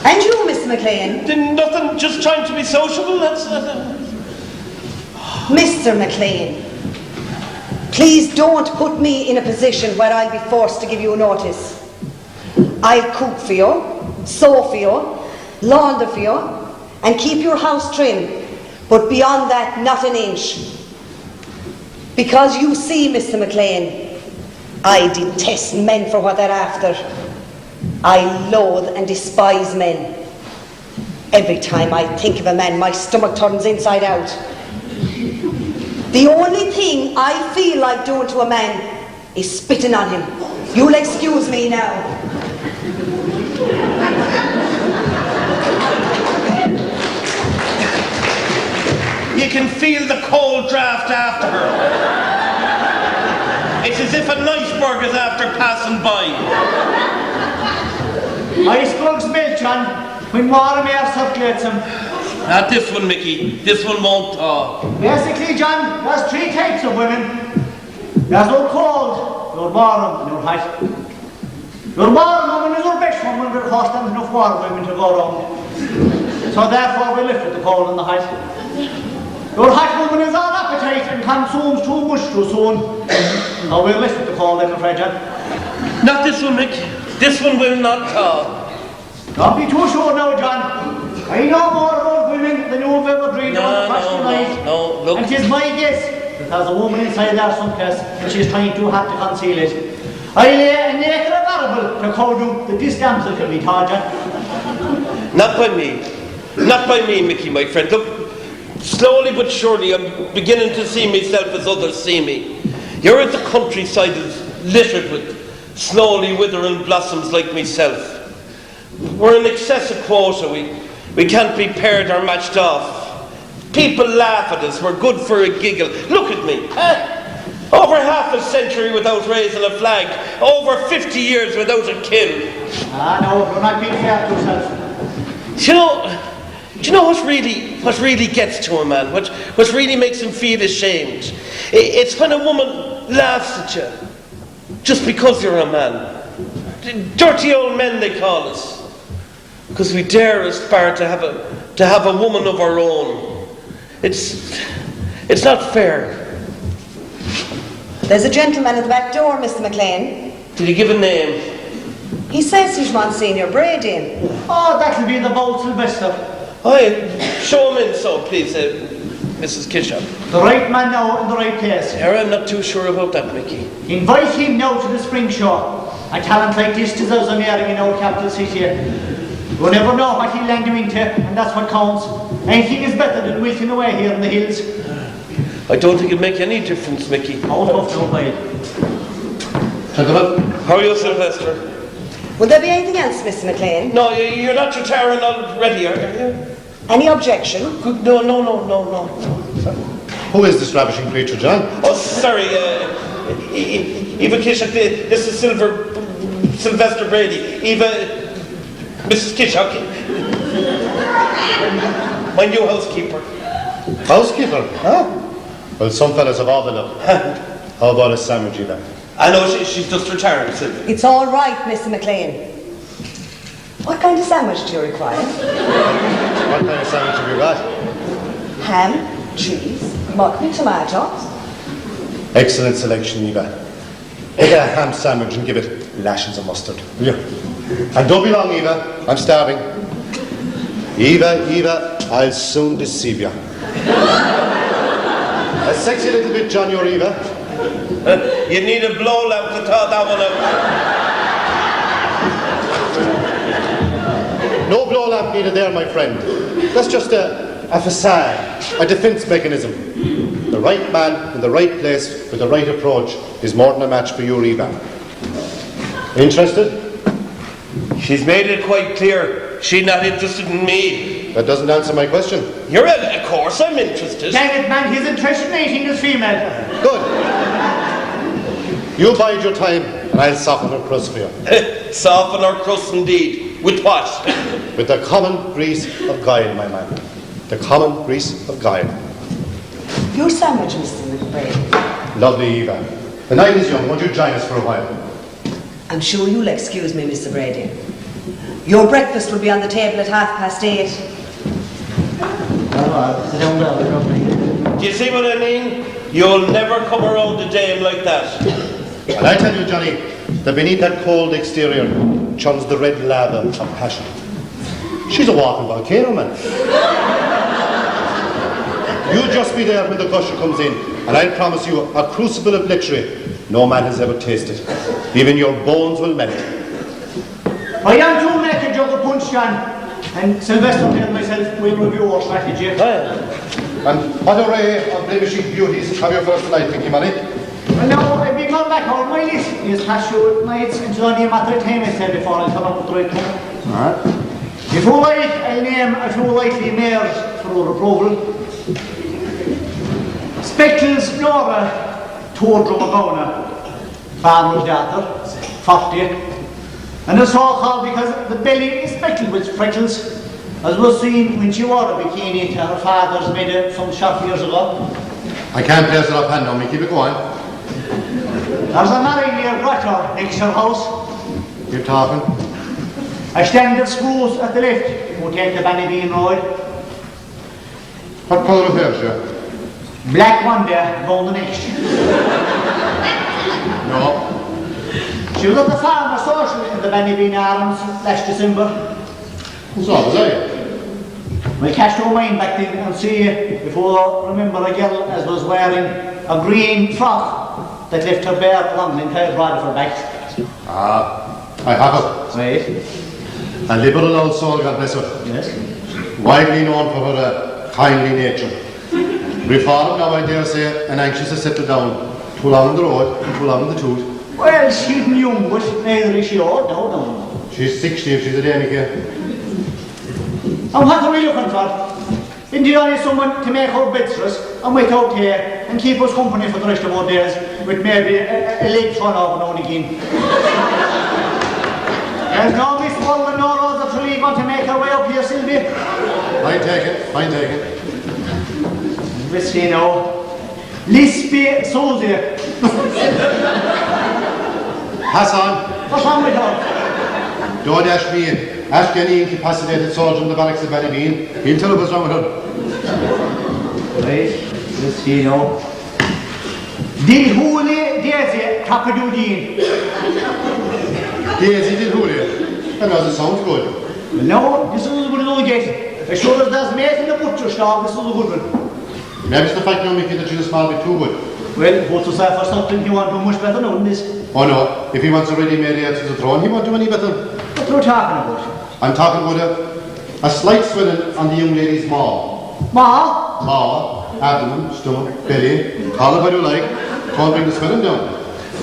And you, Mr. McLean?
Nothing, just trying to be sociable, that's...
Mr. McLean, please don't put me in a position where I'll be forced to give you notice. I'll cook for you, sew for you, launder for you, and keep your house trim. But beyond that, not an inch. Because you see, Mr. McLean, I detest men for what they're after. I loathe and despise men. Every time I think of a man, my stomach turns inside out. The only thing I feel like doing to a man is spitting on him. You'll excuse me now.
You can feel the cold draft after her. It's as if an iceberg is after passing by.
Icebergs melt, John, when warm air circulates them.
Not this one, Mickey. This one won't talk.
Basically, John, there's 3 types of women. There's no cold, no warm, and no hot. Your warm woman is your best woman because there's enough warm women to go around. So therefore we lift the cold and the hot. Your hot woman is all appetite and consumes too much too soon. So we'll lift the cold, I'm afraid, John.
Not this one, Mick. This one will not talk.
Don't be too sure now, John. I know more about women than you've ever dreamed of across your life.
No, look.
And 'tis my guess, because a woman inside there someplace, and she's trying too hard to conceal it. I lay a naked variable to call you that this damsel can be taught, John.
Not by me. Not by me, Mickey, my friend. Look, slowly but surely I'm beginning to see myself as others see me. You're at the countryside is littered with slowly withering blossoms like myself. We're in excess of quota. We can't be paired or matched off. People laugh at us. We're good for a giggle. Look at me. Over half a century without raising a flag. Over 50 years without a kill.
Ah, no, you're not being fair to yourself.
Do you know what really gets to a man? What really makes him feel ashamed? It's when a woman laughs at you just because you're a man. Dirty old men, they call us. Because we dare aspire to have a woman of our own. It's not fair.
There's a gentleman at the back door, Mr. McLean.
Did he give a name?
He says he's Monsignor Brady.
Oh, that'll be the bold Sylvester.
Aye, show him in, so please, Mrs. Kishop.
The right man now in the right place.
Here, I'm not too sure about that, Mickey.
Invite him now to the spring show. A talent like this deserves a marrying in our capital city. You never know what he'll land you into, and that's what counts. Anything is better than wilting away here in the hills.
I don't think it'd make any difference, Mickey.
Out of no way.
How are you, Sylvester?
Will there be anything else, Mr. McLean?
No, you're not retiring already, are you?
Any objection?
No.
Who is this ravishing creature, John?
Oh, sorry, Eva Kishok, this is Sylvester Brady. Mrs. Kishok, my new housekeeper.
Housekeeper? Huh? Well, some fellas have all the luck. How about a sandwich, Eva?
I know, she's just retired, Sylvia.
It's all right, Mr. McLean. What kind of sandwich do you require?
What kind of sandwich have you got?
Ham, cheese, mutton, tomatoes.
Excellent selection, Eva. Get a ham sandwich and give it lashes of mustard. Will you? And don't be long, Eva. I'm starving. Eva, I'll soon deceive you. A sexy little bit, John, your Eva.
You need a blow lamp to thaw that one out.
No blow lamp needed there, my friend. That's just a facade, a defense mechanism. The right man in the right place with the right approach is more than a match for you, Eva. Interested?
She's made it quite clear she's not interested in me.
That doesn't answer my question.
Of course I'm interested.
Dang it, man, he's interested in eating his female.
Good. You bide your time and I'll soften her crust for you.
Soften our crust indeed. With what?
With the common grease of guile, my man. The common grease of guile.
Your sandwich, Mr. McBride.
Lovely, Eva. The night is young. Won't you join us for a while?
I'm sure you'll excuse me, Mr. Brady. Your breakfast will be on the table at 8:30.
Sit down there,
Do you see what I mean? You'll never come around a dame like that.
And I tell you, Johnny, that beneath that cold exterior churns the red lava of passion. She's a walking volcano, man. You'll just be there when the gusher comes in, and I'll promise you a crucible of lechery no man has ever tasted. Even your bones will melt.
I am to make a jug of punch, John, and Sylvester and myself will review our strategy.
And what array of blemishing beauties have you first tonight, Mickey Money?
Well, now, I've been going back over my list. He's passed through nights, and it's only a matter of time, I said before I turn up with the right one.
Alright.
If you like, I'll name a few likely mares for your approval. Speckles Nora Tordromagona, farmer's daughter, 40. And it's so called because the belly is speckled with freckles, as was seen when she wore a bikini to her father's made some short years ago.
I can't place it up hand on me, keep it going.
There's a married near Grotto next to her house.
Keep talking.
A stand of screws at the left, who take the Bannabean Road.
What colour of hair, sir?
Black one there, gold the next.
No.
She was at the farmer social in the Bannabean Arms last December.
So, was that?
We'll cast our mind back then and see if we'll remember a girl as was wearing a green frock that left her bare long entire broad of her back.
Ah, I have it.
Right.
A liberal old soul, God bless her.
Yes.
Widely known for her kindly nature. Reformed now, I dare say, and anxious to settle down. Too long on the road, too long on the tooth.
Well, she's young, but neither is she old. No.
She's 60 if she's a day, Mickey.
And what are we looking for? Indeed, only someone to make our beds for us and wait out here and keep us company for the rest of our days with maybe a leg thrown over now and again. There's no Miss Wall and no Rosa Tree going to make her way up here, Sylvie.
Fine take it.
Let's see now. Lispy Susie.
Hassan,
What's wrong with her?
don't ask me. Ask any incapacitated soldier in the barracks of Bannabean. He'll tell you what's wrong with her.
Right, let's see now. Dilhuli Daisy Capadudine.
Daisy Dilhuli. That doesn't sound good.
No, this is a good little get. As sure as there's mate in the butcher shop, this is a good one.
Maybe it's the fact now, Mickey, that she's a small bit too good.
Well, what's to say for something he won't do much better now than this?
Oh no, if he wants a ready-made heir to the throne, he won't do any better.
What are you talking about?
I'm talking about a slight swelling on the young lady's maw.
Ma?
Maw, abdomen, stomach, belly, call it what you like, can't bring the swelling down.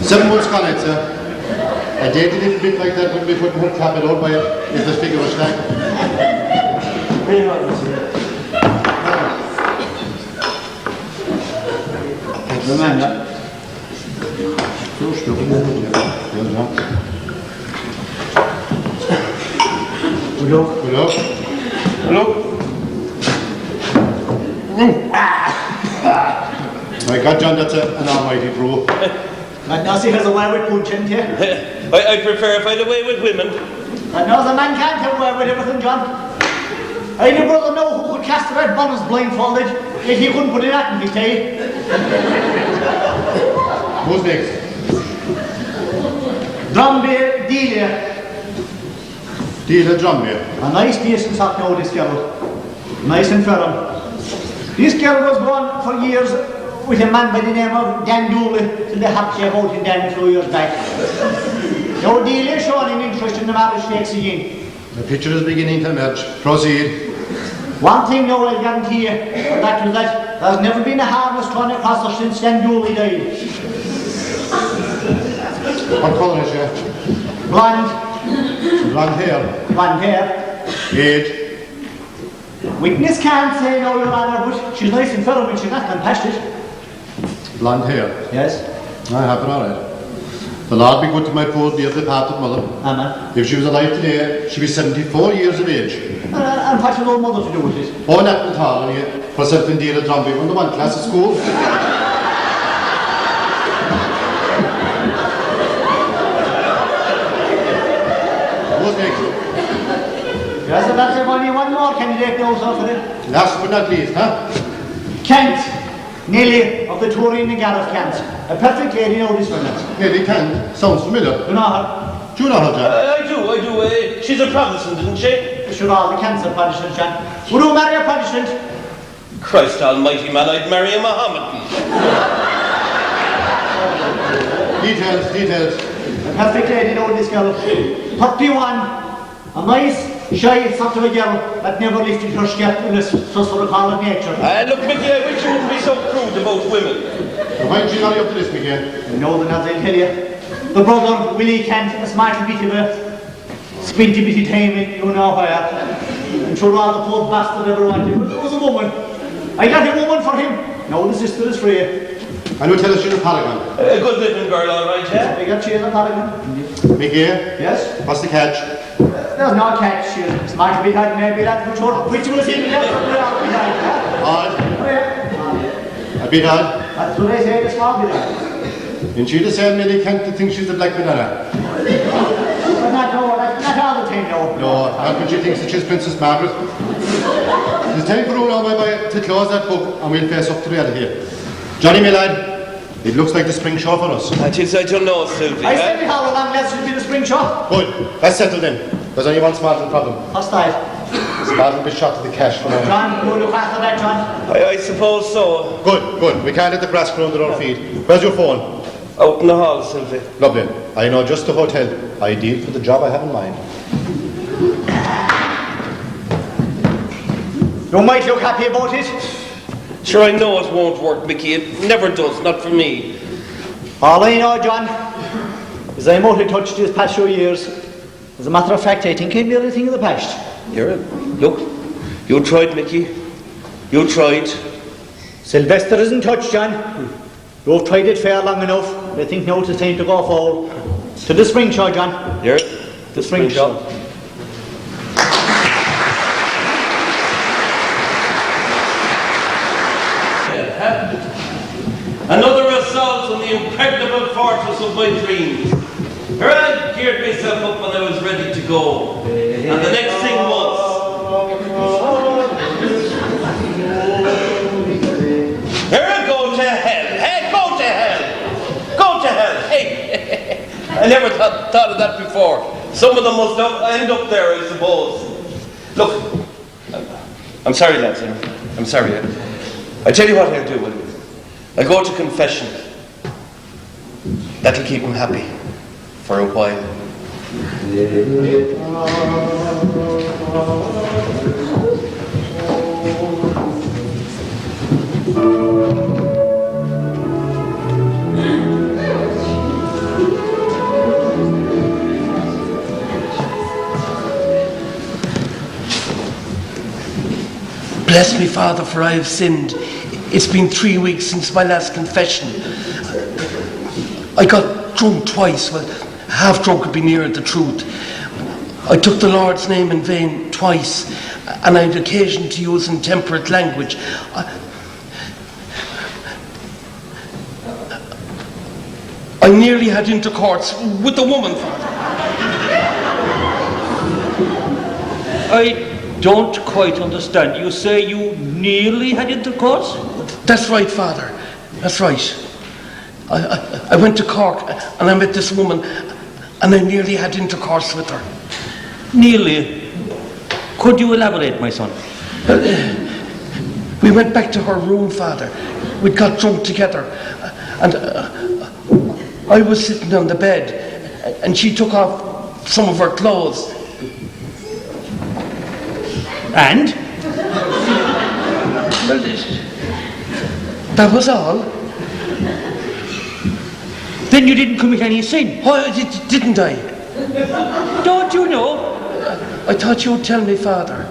7 months gone, I'd say. A dainty little bit like that wouldn't be putting her cap it out by it if the figure was slack.
Very well, let's see. Remember.
Good luck. I got John, that's an almighty brew.
But Nasi has a way with punching, yeah?
I prefer if I had a way with women.
But no, the man can't have a way with everything, John. I had a brother now who could cast the red bonnets blindfolded, yet he couldn't put it out in his tail.
Who's next?
Drumbeer Delia.
Dealer Drumbeer.
A nice decent sort now, this girl. Nice and firm. This girl was gone for years with a man by the name of Dan Dooley till they had to out in Dan a few years back. Now Delia showed an interest in the marriage stakes again.
The picture is beginning to emerge. Proceed.
One thing now I'll guarantee you, and that was that there's never been a harvest run across her since Dan Dooley died.
What colour is she?
Blonde.
Blonde hair.
Blonde hair.
Age.
Witness can't say no, Your Honour, but she's nice and firm and she's not compassionate.
Blonde hair.
Yes.
I have it all right. The Lord be good to my poor dear departed mother.
Amen.
If she was alive today, she'd be 74 years of age.
And what's your old mother to do with it?
Oh, not at all, only herself and dear Drumbeer on the one class at school. Who's next?
Yes, and that's only one more candidate now, so for it.
Last but not least, huh?
Kent. Nelly of the Tory in the Gareth Kent. A A perfect lady, know this one.
Lady Kent, sounds familiar.
You know her?
Do you know her, John?
I do. She's a Protestant, isn't she?
Sure, all the cancer Protestant, John. Would you marry a Protestant?
Christ almighty, man, I'd marry a Mohammedan.
Details.
A perfect lady, know this girl. 31. A nice, shy, sort of a girl that never lifted her skirt unless just for the call of nature.
Look, Mickey, I wish you wouldn't be so crude about women.
Why don't you not up to this, Mickey?
No, then as I tell you. The brother, Willie Kent, a smart bit of a squinty bitty timing, you know where. And sure all the poor bastard ever wanted. But it was a woman. I got a woman for him. Now the sister is free.
And you tell us you're a paragon.
A good living girl, all right, yeah?
I got you in a paragon.
Mickey?
Yes?
What's the catch?
There's no catch. She's smart bit hard, maybe that which was in there.
Odd. A bit odd.
That's what I say, the small bit hard.
And she the same Lady Kent that thinks she's the black banana?
But not all the time, no.
No, not when she thinks that she's Princess Margaret. It's time for now, my boy, to close that book and we'll face up to reality. Johnny, my lad, it looks like the spring show for us.
I don't know, Sylvie.
I said how long less will be the spring show.
Good, that's settled then. There's only one smart little problem.
What's that?
Smart will be shot to the cash for now.
John, you look after that, John.
I suppose so.
Good. We can't let the grass grow under our feet. Where's your phone?
Out in the hall, Sylvie.
Lovely. I know just the hotel. Ideal for the job I have in mind.
You might look happy about it.
Sure, I know it won't work, Mickey. It never does, not for me.
All I know, John, is I'm out of touch these past few years. As a matter of fact, I think I'm the only thing in the past.
Look, you tried, Mickey. You tried.
Sylvester is in touch, John. You've tried it fair long enough. I think now it's time to go forward. To the spring show, John. The spring show.
Another assault on the impregnable fortress of my dreams. Here I geared myself up when I was ready to go. And the next thing was... Here I go to hell. Hey, go to hell. Go to hell. Hey. I never thought of that before. Some of them must end up there, I suppose. Look, I'm sorry, lads. I'm sorry. I tell you what I'll do. I'll go to confession. That'll keep him happy for a while. Bless me, Father, for I have sinned. It's been 3 weeks since my last confession. I got drunk twice. Well, half drunk would be nearer the truth. I took the Lord's name in vain twice, and I had occasion to use intemperate language. I nearly had intercourse with a woman, Father.
I don't quite understand. You say you nearly had intercourse?
That's right, Father. That's right. I went to Cork and I met this woman and I nearly had intercourse with her.
Nearly? Could you elaborate, my son?
We went back to her room, Father. We got drunk together and I was sitting on the bed and she took off some of her clothes.
And?
Well, that was all.
Then you didn't commit any sin?
Oh, didn't I?
Don't you know?
I thought you would tell me, Father.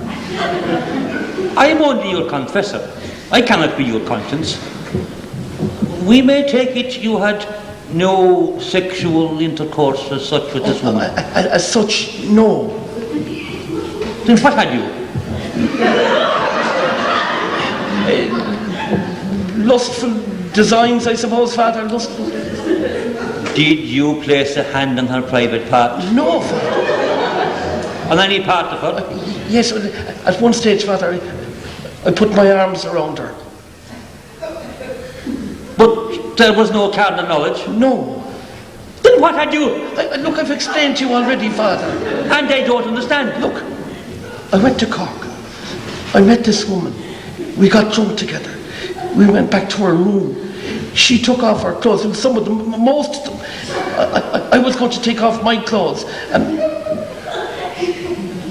I am only your confessor. I cannot be your conscience. We may take it you had no sexual intercourse as such with this woman.
As such, no.
Then what had you?
Lustful designs, I suppose, Father. Lustful.
Did you place a hand on her private part?
No, Father.
On any part of her?
Yes, at one stage, Father, I put my arms around her.
But there was no carnal knowledge?
No.
Then what had you?
Look, I've explained to you already, Father.
And I don't understand.
Look, I went to Cork. I met this woman. We got drunk together. We went back to her room. She took off her clothes. It was some of them, most of them. I was going to take off my clothes.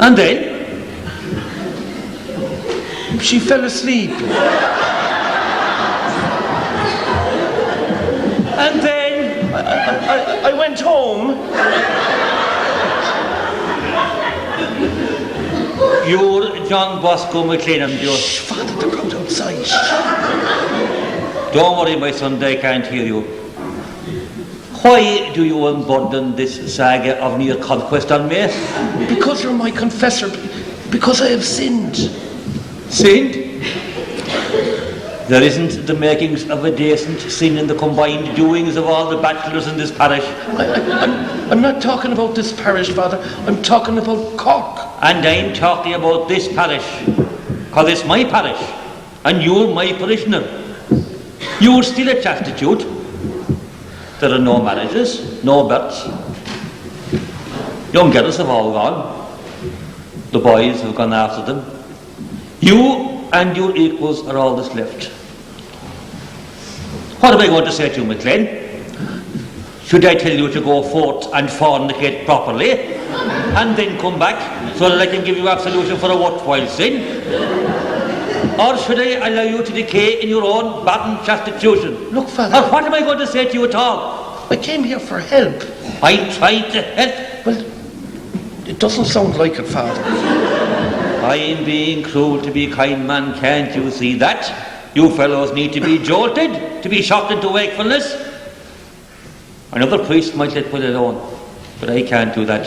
And then?
She fell asleep. And then I went home.
You're John Bosco McLean, and you're...
Shh, Father, the crowd outside.
Don't worry, my son, they can't hear you. Why do you unburden this saga of near conquest on me?
Because you're my confessor. Because I have sinned.
Sinned? There isn't the makings of a decent sin in the combined doings of all the bachelors in this parish.
I'm not talking about this parish, Father. I'm talking about Cork.
And I'm talking about this parish. Because it's my parish. And you're my parishioner. You're still a Chastitute. There are no marriages, no births. Young girls have all gone. The boys have gone after them. You and your equals are all that's left. What am I going to say to you, McLean? Should I tell you to go forth and fornicate properly, and then come back so that I can give you absolution for a worthwhile sin? Or should I allow you to decay in your own rotten Chastitution?
Look, Father...
Or what am I going to say to you at all?
I came here for help.
I tried to help.
Well, it doesn't sound like it, Father.
I am being cruel to be a kind man, can't you see that? You fellows need to be jolted, to be shocked into wakefulness. Another priest might let put it alone, but I can't do that.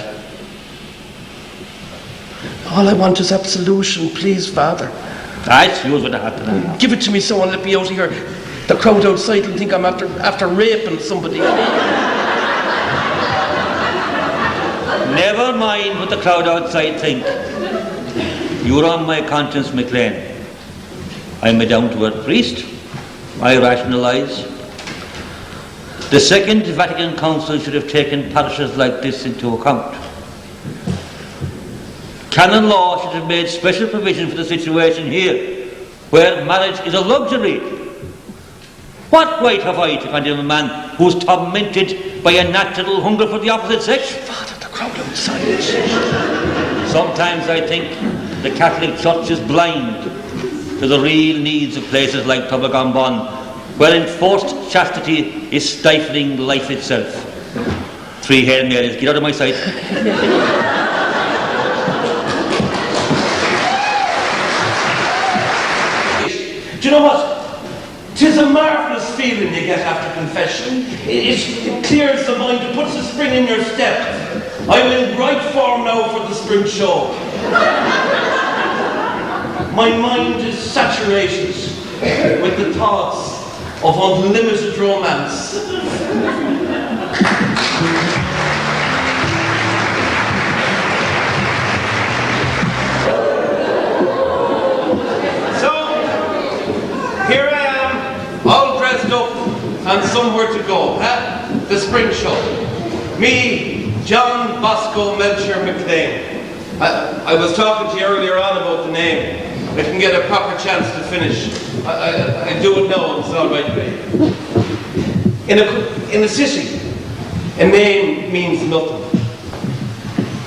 All I want is absolution, please, Father.
That's yours what I have to know.
Give it to me so and let me out of here. The crowd outside will think I'm after raping somebody.
Never mind what the crowd outside think. You're on my conscience, McLean. I'm a down-to-earth priest. I rationalise. The Second Vatican Council should have taken parishes like this into account. Canon law should have made special provision for the situation here, where marriage is a luxury. What right have I to condemn a man who's tormented by a natural hunger for the opposite sex?
Father, the crowd outside.
Sometimes I think the Catholic Church is blind to the real needs of places like Tubbagambon, where enforced chastity is stifling life itself. 3 Hail Marys, get out of my sight.
Do you know what? 'Tis a marvellous feeling you get after confession. It clears the mind, it puts a spring in your step. I'm in right form now for the spring show. My mind is saturated with the thoughts of unlimited romance. Here I am, all dressed up and somewhere to go, the spring show. Me, John Bosco Melchior McLean. I was talking to you earlier on about the name. I didn't get a proper chance to finish. I do it now, it's all right. In a city, a name means nothing.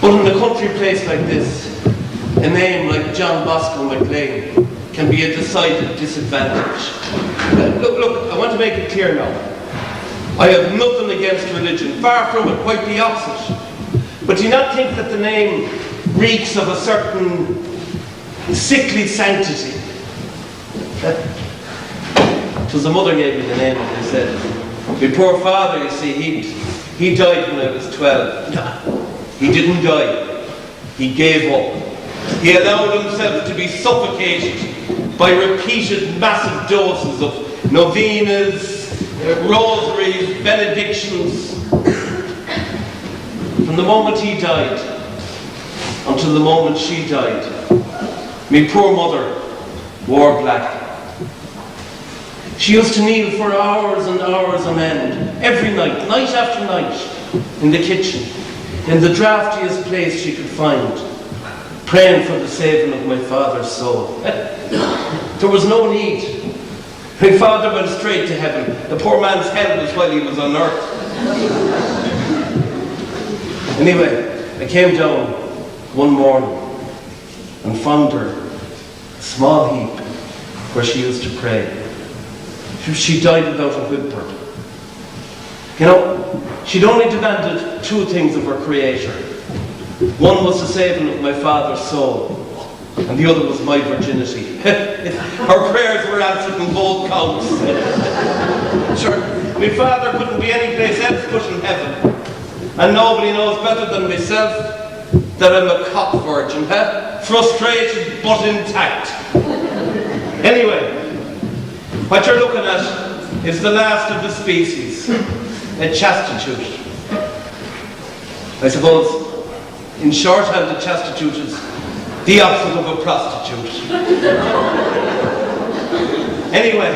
But in a country place like this, a name like John Bosco McLean can be a decided disadvantage. Look, I want to make it clear now. I have nothing against religion, far from it, quite the opposite. But do you not think that the name reeks of a certain sickly sanctity? It was the mother gave me the name, and they said, my poor father, you see, he died when I was 12. He didn't die, he gave up. He allowed himself to be suffocated by repeated massive doses of novenas, rosaries, benedictions. From the moment he died until the moment she died, my poor mother wore black. She used to kneel for hours and hours on end, every night, night after night, in the kitchen, in the draftiest place she could find, praying for the saving of my father's soul. There was no need. My father went straight to heaven. The poor man's hell was while he was on earth. Anyway, I came down one morning and found her, a small heap, where she used to pray. She died without a whimper. You know, she'd only demanded two things of her Creator. One was the saving of my father's soul, and the other was my virginity. Her prayers were answered in both counts. Sure, my father couldn't be any place else but in heaven, and nobody knows better than myself that I'm a cock virgin, frustrated but intact. Anyway, what you're looking at is the last of the species, a chastitute. I suppose, in shorthand, a chastitute is the opposite of a prostitute. Anyway,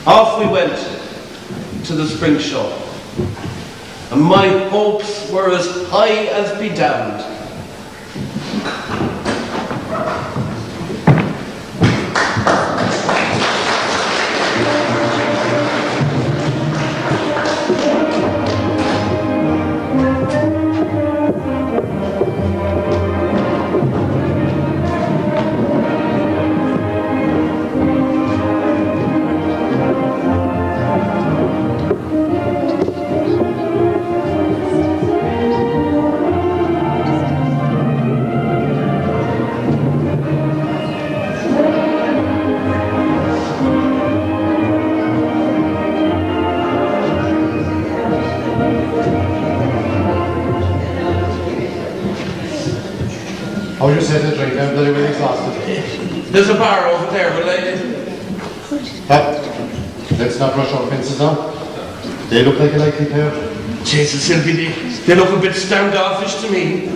off we went to the spring show, and my hopes were as high as be damned.
How you said the drink? I'm very well exhausted.
There's a bar over there, but
Let's not rush our fences now. They look like a likely pair.
Jesus, Sylvie, they look a bit standoffish to me.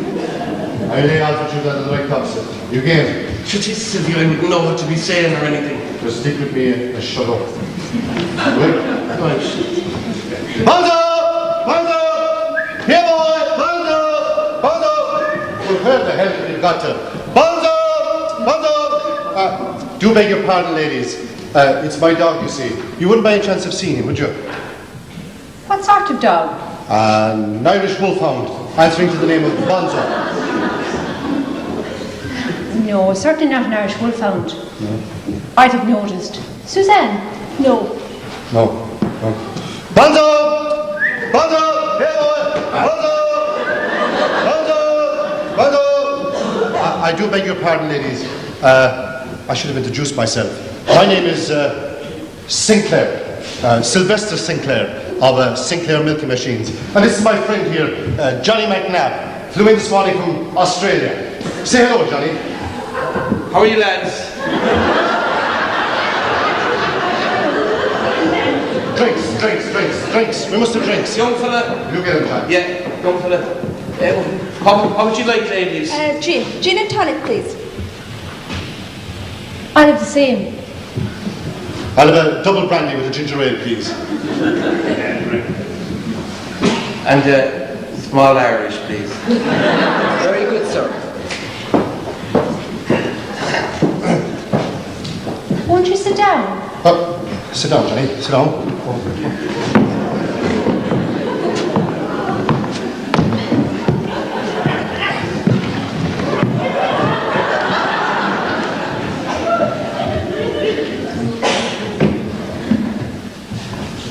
I lay out for you that the right opposite. You game?
Jesus, Sylvie, I wouldn't know what to be saying or anything.
Just stick with me and shut up. Right?
Right.
Baldo! Baldo! Here, boy! Baldo! Baldo! Well, where the hell have you got to? Baldo! Baldo! Do beg your pardon, ladies. It's my dog, you see. You wouldn't by any chance have seen him, would you?
What sort of dog?
An Irish wolfhound, answering to the name of Bonzo.
No, certainly not an Irish wolfhound.
No.
I'd have noticed. Suzanne? No.
No. No. Bonzo! Bonzo! Here, boy! Bonzo! Bonzo! Bonzo! I do beg your pardon, ladies. I should have introduced myself. My name is Sinclair. Sylvester Sinclair of Sinclair Milking Machines. And this is my friend here, Johnny McNabb. Flew in this morning from Australia. Say hello, Johnny.
How are you, lads?
Drinks. We must have drinks.
Young fella?
You get him, John.
Yeah, young fella. How would you like, ladies?
Gin and tonic, please. I'll have the same.
I'll have a double brandy with a ginger ale, please.
And small Irish, please. Very good, sir.
Won't you sit down?
Sit down, Johnny. Sit down.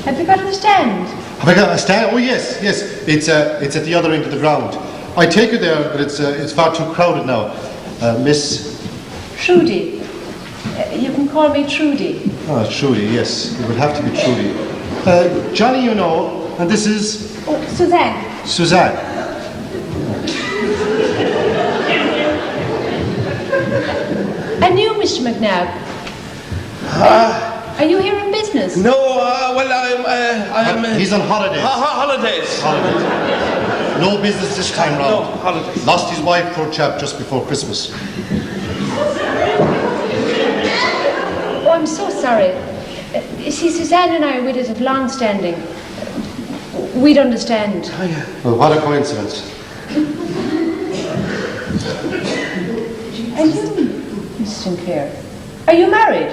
Have you got a stand?
Have I got a stand? Oh yes. It's at the other end of the ground. I take it there, but it's far too crowded now. Miss
Trudy. You can call me Trudy.
Oh, Trudy, yes. It would have to be Trudy. Johnny, you know, and this is
Oh, Suzanne.
Suzanne.
And you, Mr. McNabb? Are you here in business?
No, well, I'm...
He's on holidays.
Holidays.
No business this time round.
No, holidays.
Lost his wife, poor chap, just before Christmas.
Oh, I'm I'm so sorry. You see, Suzanne and I are widows of long standing. We'd understand.
Oh, yeah.
Well, what a coincidence.
And you, Miss Sinclair, are you married?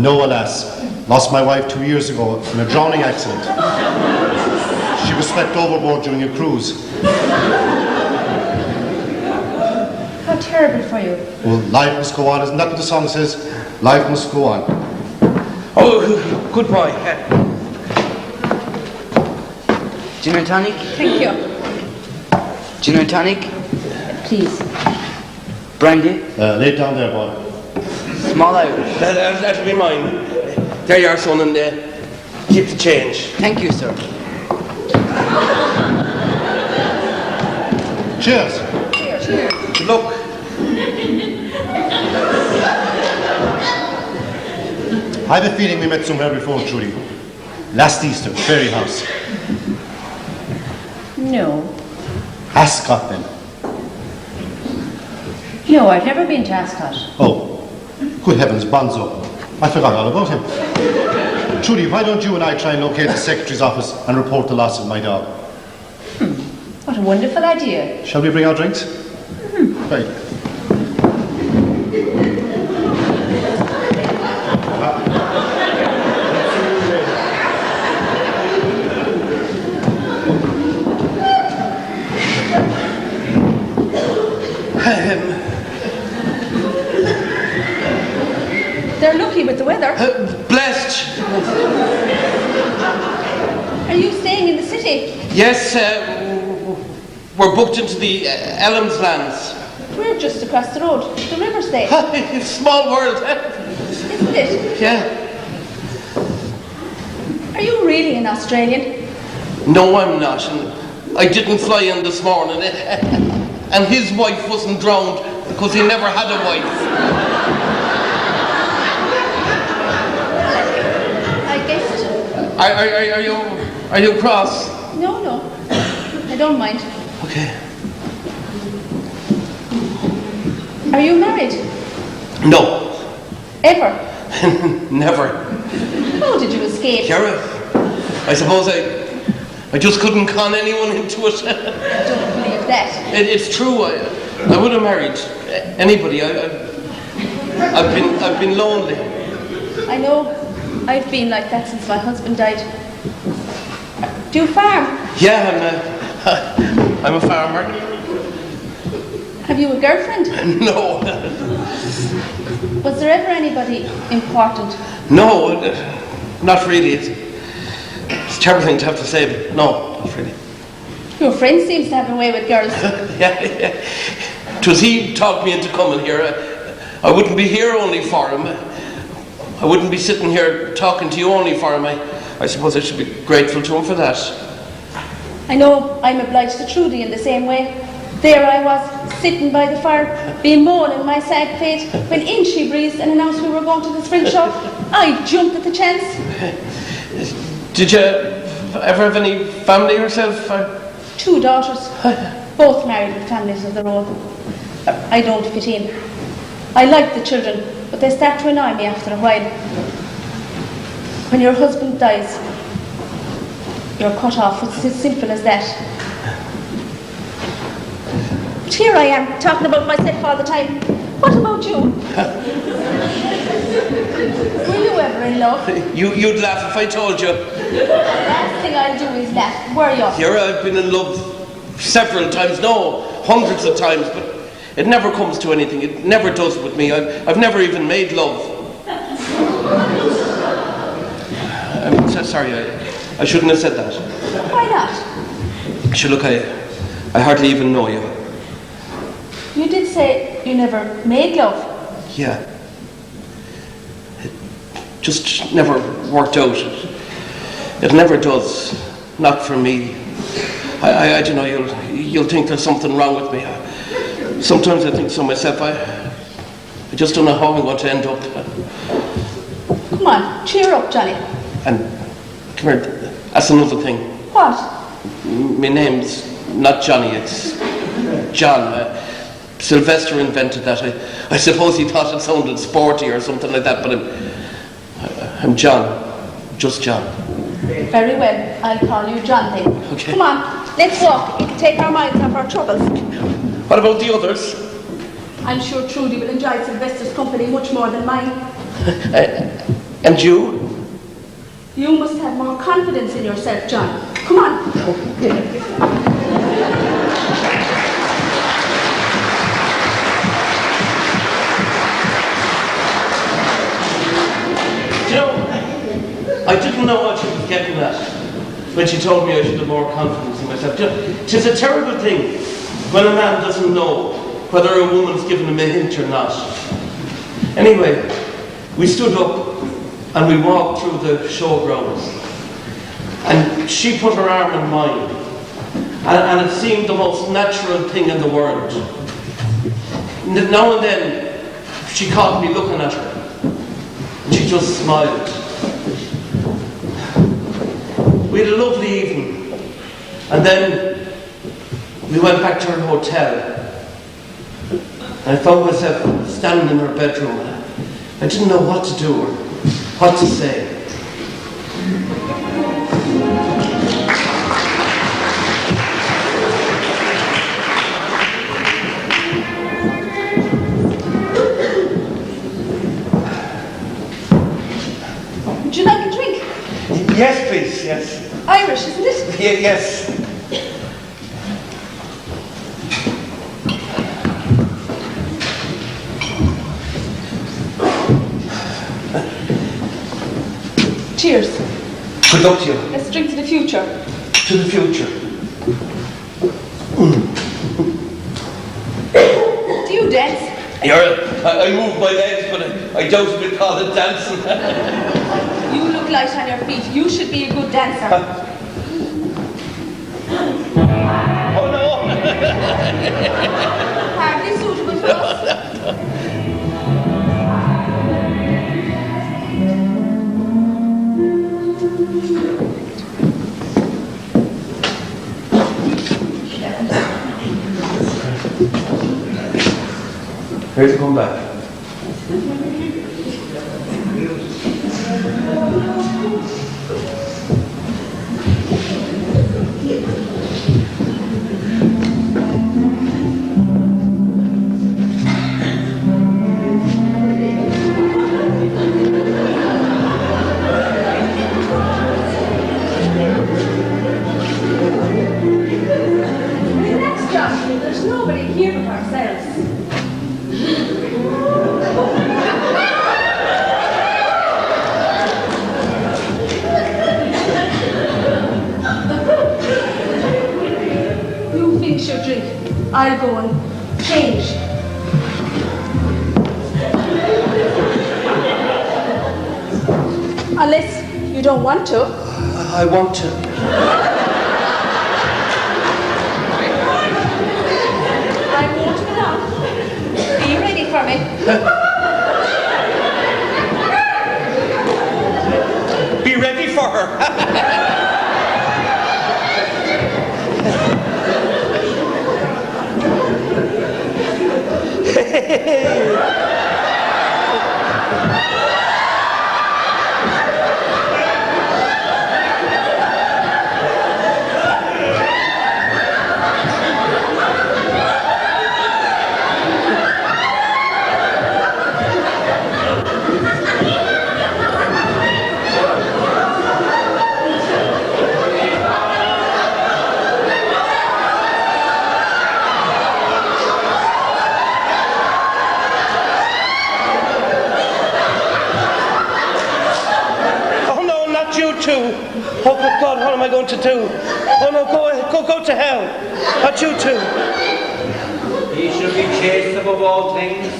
No, alas. Lost my wife 2 years ago in a drowning accident. She was swept overboard during a cruise.
How terrible for you.
Well, life must go on, isn't that what the song says? Life must go on.
Oh, good boy.
Gin and tonic?
Thank you.
Gin and tonic?
Please.
Brandy?
Lay it down there, boy.
Small Irish.
That'll be mine. There you are, son, and keep the change.
Thank you, sir.
Cheers.
Good luck.
I have a feeling we met somewhere before, Trudy. Last Easter, Fairy House.
No.
Ascot, then.
No, I've never been to Ascot.
Oh, good heavens, Bonzo. I forgot all about him. Trudy, why don't you and I try and locate the secretary's office and report the loss of my dog?
What a wonderful idea.
Shall we bring our drinks? Right.
They're lucky with the weather.
Blessed.
Are you staying in the city?
Yes, we're booked into the Elms lands.
We're just across the road. The river's there.
It's a small world.
Isn't it?
Yeah.
Are you really an Australian?
No, I'm not. And I didn't fly in this morning. And his wife wasn't drowned because he never had a wife.
I guessed.
Are you cross?
No. I don't mind.
Okay.
Are you married?
No.
Ever?
Never.
How did you escape?
Sheriff, I suppose I just couldn't con anyone into it.
I don't believe that.
It's true. I would have married anybody. I've been lonely.
I know. I've been like that since my husband died. Do you farm?
Yeah, I'm a farmer.
Have you a girlfriend?
No.
Was there ever anybody important?
No, not really. It's a terrible thing to have to say, but no, not really.
Your friend seems to have a way with girls.
Yeah. 'Twas he talked me into coming here. I wouldn't be here only for him. I wouldn't be sitting here talking to you only for him. I suppose I should be grateful to him for that.
I know I'm obliged to Trudy in the same way. There I was, sitting by the fire, bemoaning my sad fate, when in she breezed and announced we were going to the spring show. I jumped at the chance.
Did you ever have any family yourself?
2 daughters, both married with families of their own. I don't fit in. I like the children, but they start to annoy me after a while. When your husband dies, you're cut off. It's as simple as that. But here I am, talking about myself all the time. What about you? Were you ever in love?
You'd laugh if I told you.
The last thing I'll do is laugh. Were you?
Here I've been in love several times, no, hundreds of times, but it never comes to anything. It never does with me. I've never even made love. I'm so sorry, I shouldn't have said that.
Why not?
Sure, look, I hardly even know you.
You did say you never made love.
Yeah. It just never worked out. It never does. Not for me. I don't know, you'll think there's something wrong with me. Sometimes I think so myself. I just don't know how I'm going to end up.
Come on, cheer up, Johnny.
And come here, that's another thing.
What?
My name's not Johnny, it's John. Sylvester invented that. I suppose he thought it sounded sporty or something like that, but I'm John. Just John.
Very well, I'll call you John then.
Okay.
Come on, let's walk. It'll take our minds off our troubles.
What about the others?
I'm sure Trudy will enjoy Sylvester's company much more than mine.
And you?
You must have more confidence in yourself, John. Come on.
You know, I didn't know what she was getting at when she told me I should have more confidence in myself. You know, it is a terrible thing when a man doesn't know whether a woman's given him a hint or not. Anyway, we stood up and we walked through the showgrounds. And she put her arm in mine. And it seemed the most natural thing in the world. Now and then, she caught me looking at her. And she just smiled. We had a lovely evening. And then we went back to her hotel. And I found myself standing in her bedroom. I didn't know what to do or what to say.
Would you like a drink?
Yes, please, yes.
Irish, isn't it?
Yes.
Cheers.
Good luck to you.
Let's drink to the future.
To the future.
Do you dance?
I move my legs, but I doubt we'll call it dancing.
You look light on your feet. You should be a good dancer.
Oh no!
Hardly suitable for us.
Here's to come back.
Relax, Josh. There's nobody here but ourselves. You fix your drink. I'll go and change. Unless you don't want to.
I want to.
I won't be long. Be ready for me.
Be ready for her. Oh, good God, what am I going to do? Oh, no, go ahead, go to hell. Not you too.
He shall be chaste above all things.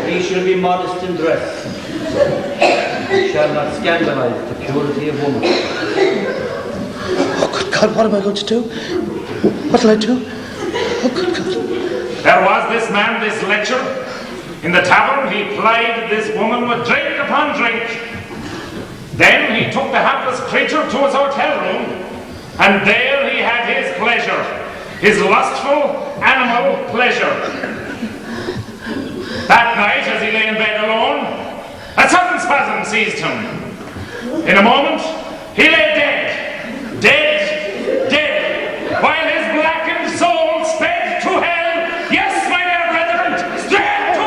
He shall be modest in dress. He shall not scandalize the purity of woman.
Oh, good God, what am I going to do? What'll I do? Oh, good God.
There was this man, this lecher. In the tavern, he plied this woman with drink upon drink. Then he took the hapless creature to his hotel room, and there he had his pleasure, his lustful, animal pleasure. That night, as he lay in bed alone, a sudden spasm seized him. In a moment, he lay dead, dead, dead, while his blackened soul sped to hell. Yes, my dear brethren, straight to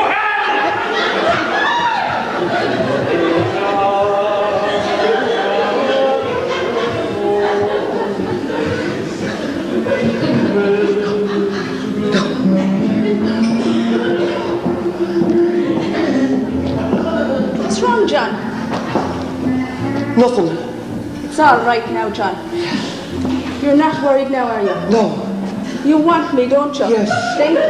What's wrong, John?
Nothing.
It's all right now, John. You're not worried now, are you?
No.
You want me, don't you?
Yes.
Thank you.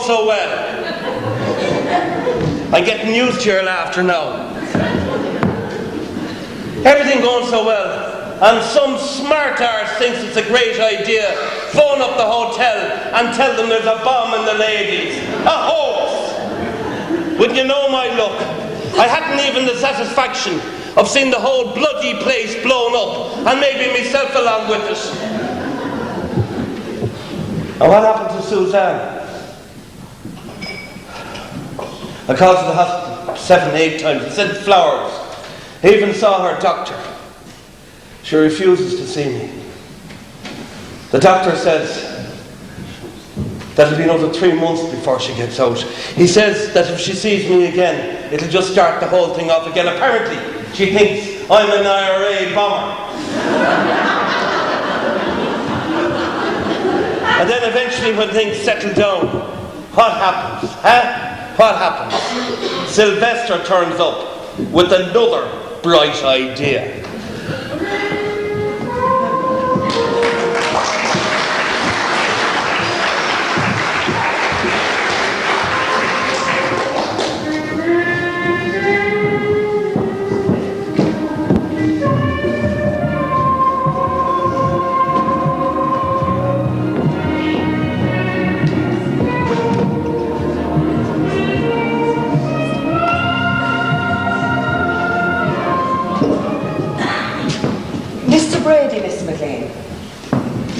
So well. I'm getting used to your laughter now. Everything going so well, and some smart arse thinks it's a great idea. Phone up the hotel and tell them there's a bomb in the ladies. A hoax! Wouldn't you know my luck? I hadn't even the satisfaction of seeing the whole bloody place blown up, and maybe myself along with it. And what happened to Suzanne? I called to the hospital 7, 8 times. I sent flowers. I even saw her doctor. She refuses to see me. The doctor says that it'll be another 3 months before she gets out. He says that if she sees me again, it'll just start the whole thing off again. Apparently, she thinks I'm an IRA bomber. And then eventually when things settle down, what happens, huh? What happens? Sylvester turns up with another bright idea.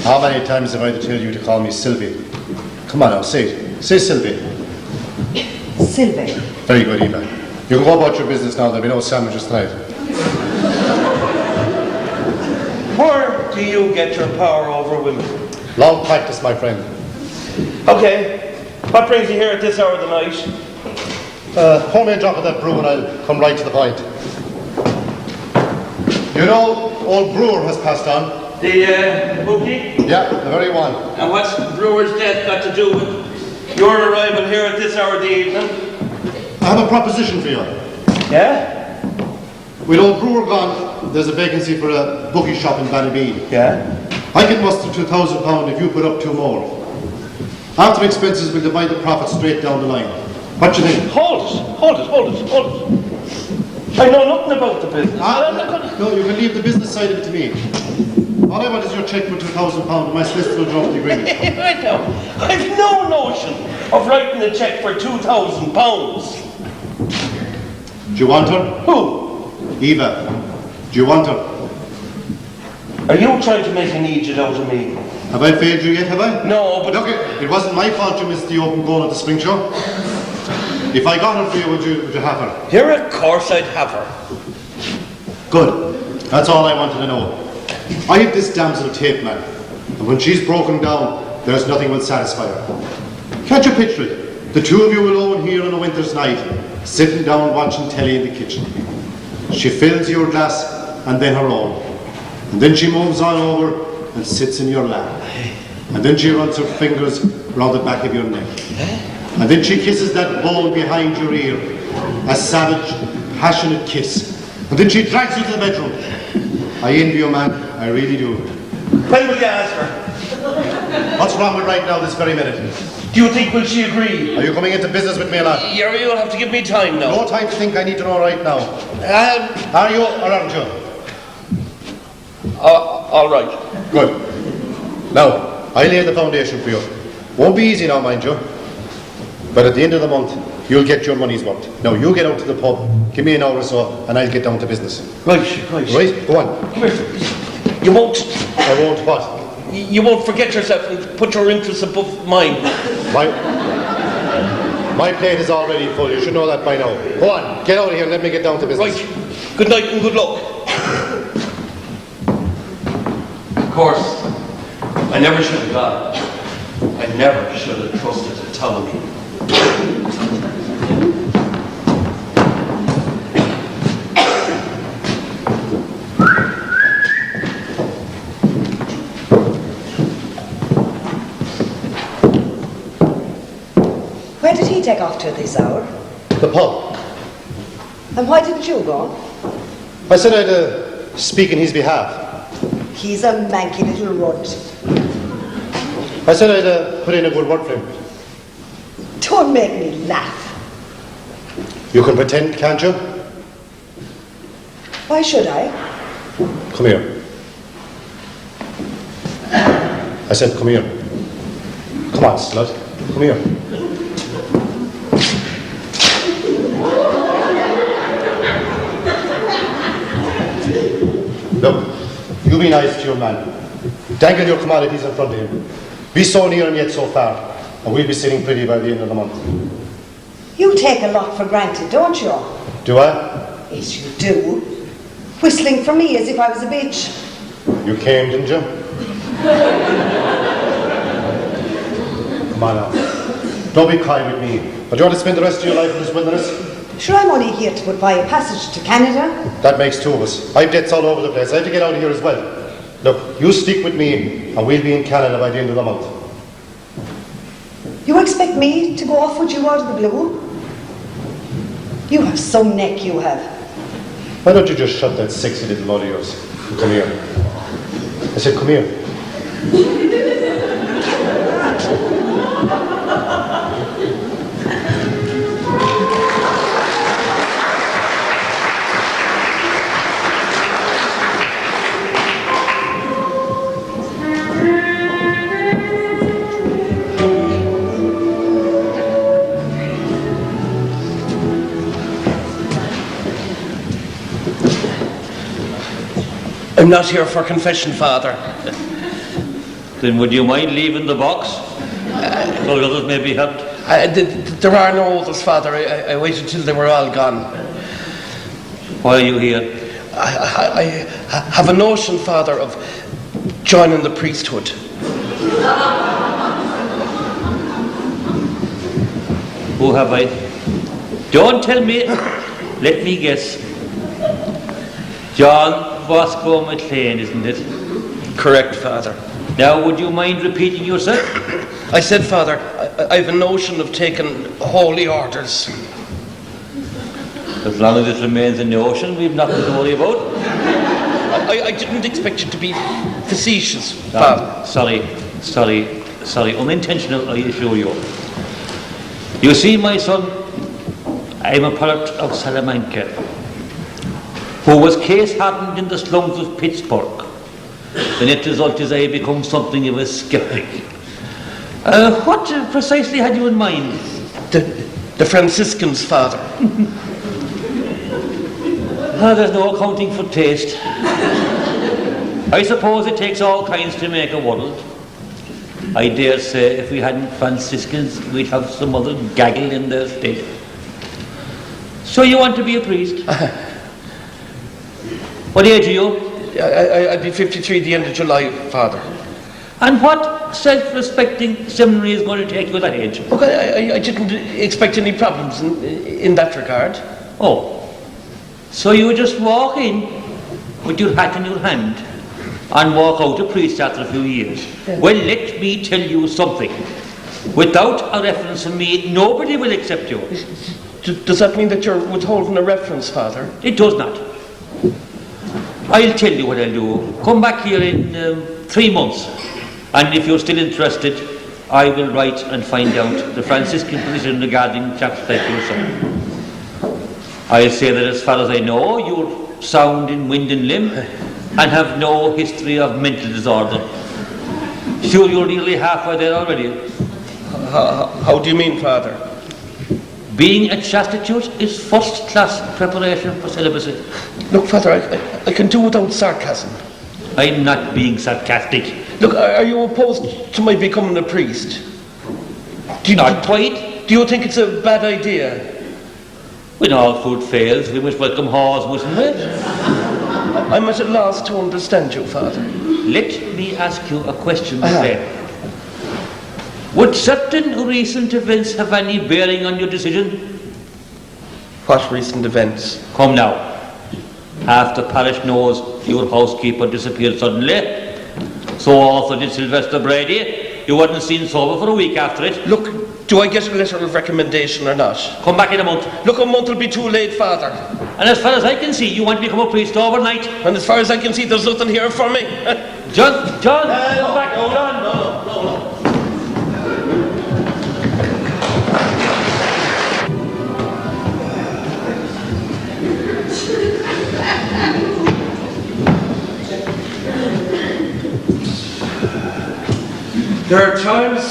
How many times have I to tell you to call me Sylvie? Come on now, say it. Say Sylvie.
Sylvie.
Very good, Eva. You can go about your business now. There'll be no sandwiches tonight.
Where do you get your power over women?
Long practice, my friend.
Okay. What brings you here at this hour of the night?
Pour me a drop of that brew and I'll come right to the point. You know, old Brewer has passed on.
The bookie?
Yeah, the very one.
And what's Brewer's death got to do with your arrival here at this hour of the evening?
I have a proposition for you.
Yeah?
With old Brewer gone, there's a vacancy for a bookie shop in Ballybeen.
Yeah?
I can muster £2,000 if you put up 2 more. After expenses, we'll divide the profit straight down the line. What do you think?
Hold it. I know nothing about the business.
No, you can leave the business side of it to me. All I want is your cheque for £2,000 and my solicitor will drop the agreement.
Right now, I've no notion of writing a cheque for £2,000.
Do you want her?
Who?
Eva. Do you want her?
Are you trying to make an idiot out of me?
Have I failed you yet, have I?
No, but...
Look, it wasn't my fault you missed the open goal at the spring show. If I got her for you, would you have her?
Here, of course I'd have her.
Good. That's all I wanted to know. I have this damsel tape, man. And when she's broken down, there's nothing will satisfy her. Can't you picture it? The two of you alone here on a winter's night, sitting down watching telly in the kitchen. She fills your glass and then her own. And then she moves on over and sits in your lap. And then she runs her fingers round the back of your neck. And then she kisses that bowl behind your ear. A savage, passionate kiss. And then she drags you to the bedroom. I envy you, man. I really do.
When will you ask her?
What's wrong with right now, this very minute?
Do you think will she agree?
Are you coming into business with me or not?
You'll have to give me time now.
No time to think, I need to know right now. Are you or aren't you?
All right.
Good. Now, I lay the foundation for you. Won't be easy now, mind you. But at the end of the month, you'll get your money's worth. Now, you get out to the pub, give me an hour or so, and I'll get down to business.
Right.
Right? Go on.
Come here. You won't.
I won't what?
You won't forget yourself and put your interests above mine.
My plate is already full. You should know that by now. Go on. Get out of here and let me get down to business.
Right. Good night and good luck. Of course, I never should have gone. I never should have trusted Ptolemy.
Where did he take off to at this hour?
The pub.
And why didn't you go?
I said I'd speak in his behalf.
He's a manky little runt.
I said I'd put in a good word for him.
Don't make me laugh.
You can pretend, can't you?
Why should I?
Come here. I said come here. Come on, slut. Come here. Look, you be nice to your man. Dangle your commodities in front of him. Be so near and yet so far, and we'll be sitting pretty by the end of the month.
You take a lot for granted, don't you?
Do I?
Yes, you do. Whistling for me as if I was a bitch.
You came, didn't you? Come on now. Don't be coy with me. But do you want to spend the rest of your life in this wilderness?
Sure, I'm only here to put by a passage to Canada.
That makes two of us. I've debts all over the place. I have to get out of here as well. Look, you stick with me, and we'll be in Canada by the end of the month.
You expect me to go off with you out of the blue? You have some neck, you have.
Why don't you just shut that sexy little mouth of yours? Come here. I said, come here.
I'm not here for confession, Father.
Then would you mind leaving the box? So the others may be helped.
There are no others, Father. I waited till they were all gone.
Why are you here?
I have a notion, Father, of joining the priesthood.
Who have I? Don't tell me. Let me guess. John Bosco McLean, isn't it?
Correct, Father.
Now, would you mind repeating yourself?
I said, Father, I have a notion of taking holy orders.
As long as it remains in the ocean, we've nothing to worry about.
I didn't expect you to be facetious, Father.
Sorry. Unintentional, I assure you. You see, my son, I'm a product of Salamanca, who was case-hardened in the slums of Pittsburgh. The net result is I become something of a skeptic. What precisely had you in mind?
The Franciscans, Father.
There's no accounting for taste. I suppose it takes all kinds to make a world. I dare say if we hadn't Franciscans, we'd have some other gaggle in their state. So you want to be a priest? What age are you?
I'll be 53 at the end of July, Father.
And what self-respecting seminary is going to take you that age?
Look, I didn't expect any problems in that regard.
Oh, so you would just walk in with your hat in your hand and walk out a priest after a few years?
Yeah.
Well, let me tell you something. Without a reference from me, nobody will accept you.
Does that mean that you're withholding a reference, Father?
It does not. I'll tell you what I'll do. Come back here in 3 months, and if you're still interested, I will write and find out the Franciscan position regarding chaps like yourself. I'll say that as far as I know, you're sound in wind and limb and have no history of mental disorder. Sure, you're nearly halfway there already.
How do you mean, Father?
Being a Chastitute is first-class preparation for celibacy.
Look, Father, I can do without sarcasm.
I'm not being sarcastic.
Look, are you opposed to my becoming a priest?
Not quite.
Do you think it's a bad idea?
When all food fails, we must welcome haws, mustn't we?
I'm at a loss to understand you, Father.
Let me ask you a question, then. Would certain recent events have any bearing on your decision?
What recent events?
Come now. Half the parish knows your housekeeper disappeared suddenly. So also did Sylvester Brady. You weren't seen sober for a week after it.
Look, do I get a letter of recommendation or not?
Come back in a month.
Look, a month will be too late, Father.
And as far as I can see, you want to become a priest overnight.
And as far as I can see, there's nothing here for me.
John, come back. John.
No. There are times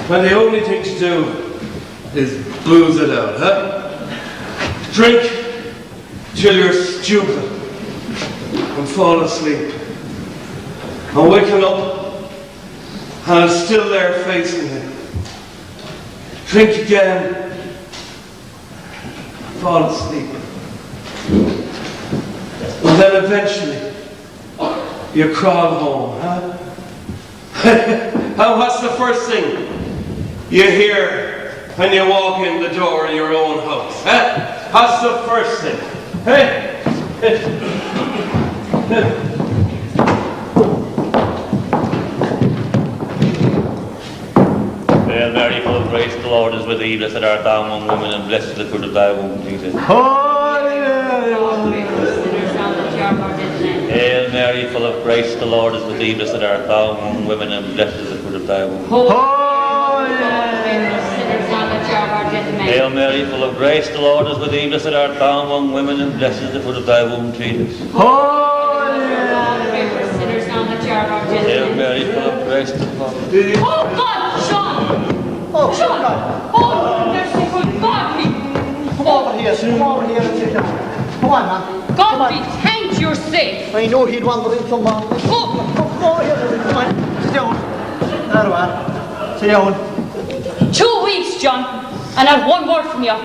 when the only thing to do is booze it out, huh? Drink till you're stupid and fall asleep. And waking up and I'm still there facing you. Drink again, fall asleep. And then eventually you crawl home, huh? And what's the first thing you hear when you walk in the door of your own house? Huh? What's the first thing? Hey?
Hail Mary, full of grace, the Lord is with thee. Blessed art thou among women, and blessed is the fruit of thy womb, Jesus. Hail Mary, full of grace, the Lord is with thee. Blessed art thou among women, and blessed is the fruit of thy womb. Hail Mary, full of grace, the Lord is with thee. Blessed art thou among women, and blessed is the fruit of thy womb, Jesus. Hail Mary, full of grace, the Lord.
Oh God, John! John! Oh, merciful God!
Come over here, and sit down. Come on, man.
God be thanked you're safe.
I know he'd wander in some more. Come over here, come on. Sit down. There you are. Sit down.
2 weeks, John, and not one word from you.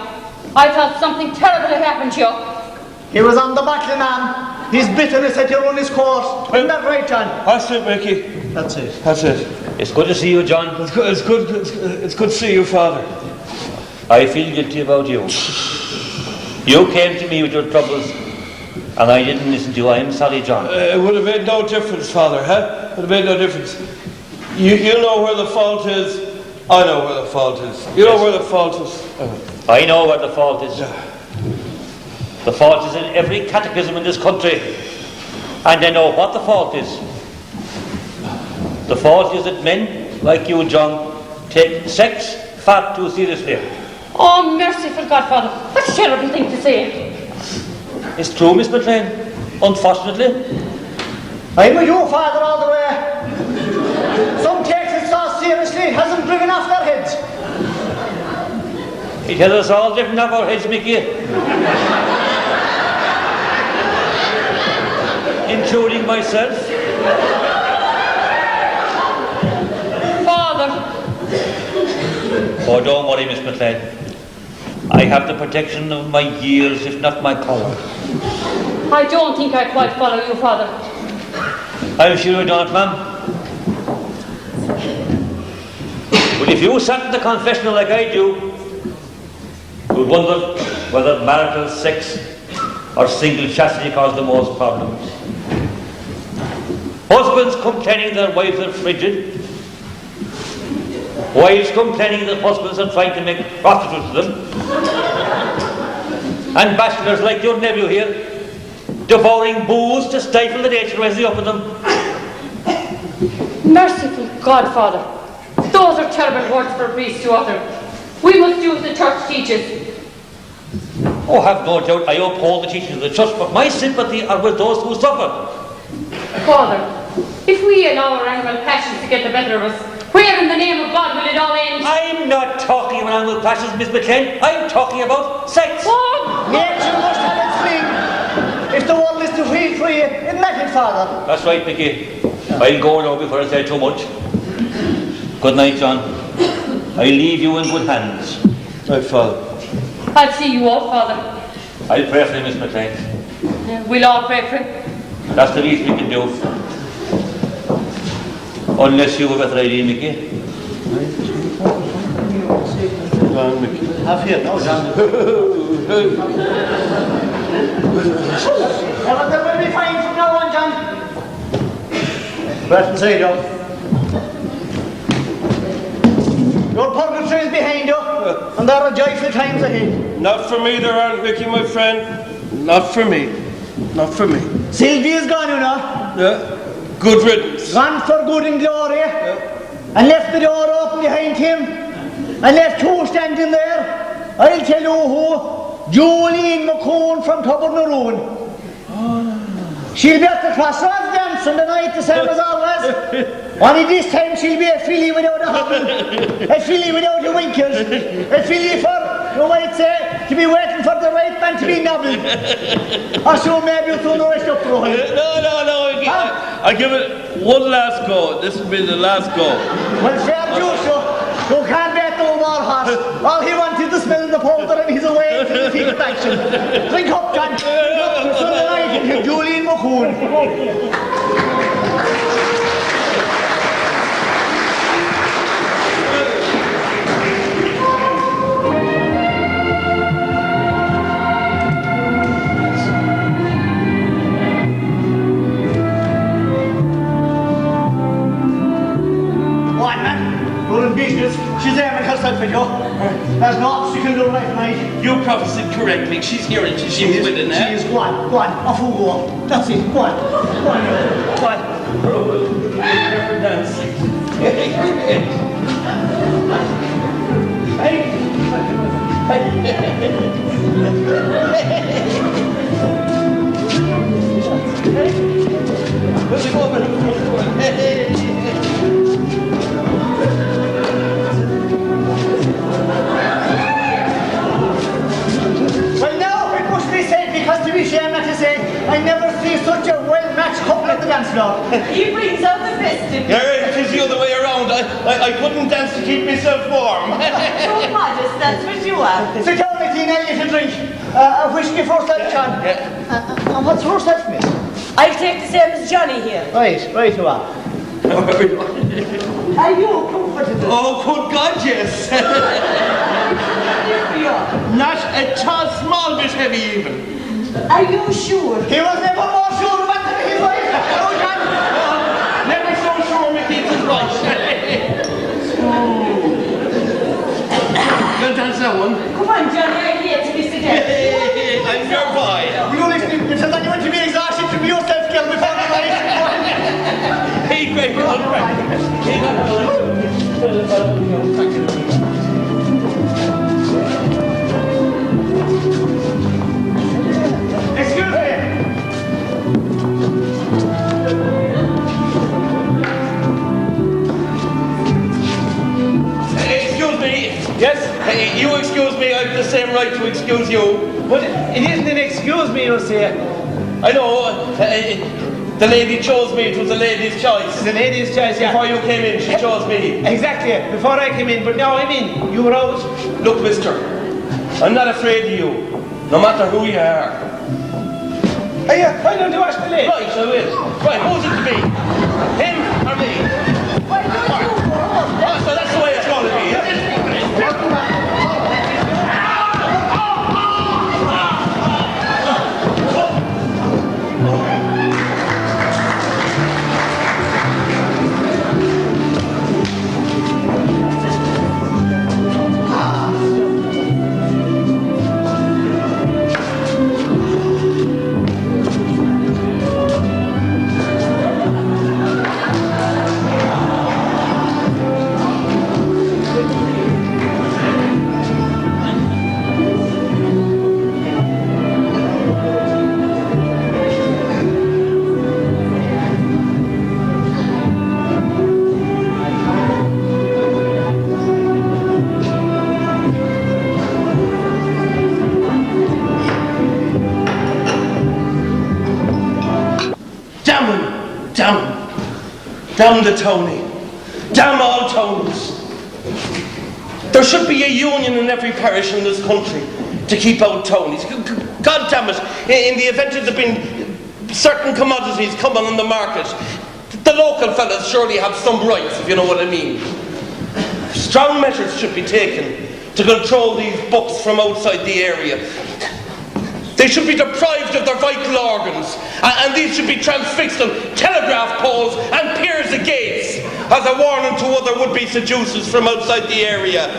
I thought something terrible had happened to you.
He was on the battle, man. His bitterness had to run his course. Isn't that right, John?
That's it, Mickey.
That's it.
That's it.
It's good to see you, John.
It's good to see you, Father.
I feel guilty about you. You came to me with your troubles, and I didn't listen to you. I am sorry, John.
It would have made no difference, Father, huh? It would have made no difference. You know where the fault is. I know where the fault is. You know where the fault is.
I know where the fault is. The fault is in every catechism in this country. And I know what the fault is. The fault is that men, like you, John, take sex far too seriously.
Oh, merciful Godfather, what a terrible thing to say.
It's true, Miss McLean, unfortunately.
I'm with you, Father, all the way. Some takes it so seriously, it has them driven off their heads.
It has us all driven off our heads, Mickey. Including myself.
Father.
Oh, don't worry, Miss McLean. I have the protection of my years, if not my power.
I don't think I quite follow you, Father.
I'm sure you don't, ma'am. But if you sat in the confessional like I do, you'd wonder whether marital sex or single chastity cause the most problems. Husbands complaining their wives are frigid. Wives complaining that husbands are trying to make prostitutes of them. And bachelors like your nephew here, devouring booze to stifle the nature rising up in them.
Merciful Godfather, Those are terrible words for a priest to utter. We must do as the church teaches.
Oh, have no doubt I uphold the teachings of the church, but my sympathy are with those who suffer.
Father, if we allow our animal passions to get the better of us, where in the name of God will it all end?
I'm not talking about animal passions, Miss McLean. I'm talking about sex.
Oh,
Nature must have its fling. If the world is to feel free, it matters, Father.
That's right, Mickey. I'll go now before I say too much. Good night, John. I leave you in good hands.
Right, Father.
I'll see you all, Father.
I'll pray for you, Miss McLean.
We'll all pray for him.
That's the least we can do. Unless you have a better idea, Mickey.
Go on, Mickey.
Have here, no, John. Everything will be fine from now on, John. Right inside you. Your purgatory is behind you, and there are joyful times ahead.
Not for me there aren't, Mickey, my friend. Not for me. Not for me.
Sylvia's gone, you know.
Yeah. Good riddance.
Gone for good and glory. Yeah. And left the door open behind him. And left who standing there? I'll tell you who. Julian McCone from Tubbernaroon. She'll be at the crossroads dancing tonight, the same as always. Only this time she'll be a filly without a hobble, a filly without a winkers, a filly for, you might say, to be waiting for the right man to be nobbled. Or so maybe you'll throw the rest up for him.
No. I give it one last go. This will be the last go.
Well, fair juice, you can't bet no more horse. All he wanted to smell the powder and he's away to the field action. Drink up, John. Drink up to Sunday night and Julian McCone. Business. She's aiming herself at you. There's no obstacle to right tonight.
You prophesied correctly. She's here and she's with it now.
She is. Go on, off you go. That's it, go on. Go on.
Dance. Where's it going?
Well, now it must be said, because to be ashamed not to say, I never see such a well-matched couple at the dance floor.
He brings out the festive.
Yeah, it is the other way around. I couldn't dance to keep myself warm.
So modest, that's what you are.
Sit down, Athea, now you can drink. A whiskey for yourself, John. And what's for yourself, miss?
I'll take the same as Johnny here.
Right you are. Are you comfortable?
Oh, good God, yes. Not a small bit heavy even.
Are you sure?
He was never more sure about his wife.
Oh, John. Never so sure Mickey it's his wife. You'll dance that one?
Come on, Johnny, I'm here to be sedated.
I'm your boy.
You listen, you said that you want to be exhausted to be yourself, girl, before the night.
Hey, great.
Excuse me.
Excuse me.
Yes?
Hey, you excuse me, I have the same right to excuse you.
But it isn't an excuse me, you say.
I know. The lady chose me. It was a lady's choice.
The lady's choice, yeah.
Before you came in, she chose me.
Exactly, before I came in, but now I'm in. You were out.
Look, mister, I'm not afraid of you, no matter who you are.
Hey, why don't you ask the lady?
Right, I will. Right, who's it to be? Him or me?
Why don't you go home?
Oh, so that's the way it's going to be, is it? Damn the Tony. Damn all Tonys. There should be a union in every parish in this country to keep out Tonys. God damn it, in the event of there being certain commodities coming on the market, the local fellas surely have some rights, if you know what I mean. Strong measures should be taken to control these bucks from outside the area. They should be deprived of their vital organs, and these should be transfixed on telegraph poles and piers of gates as a warning to other would-be seducers from outside the area.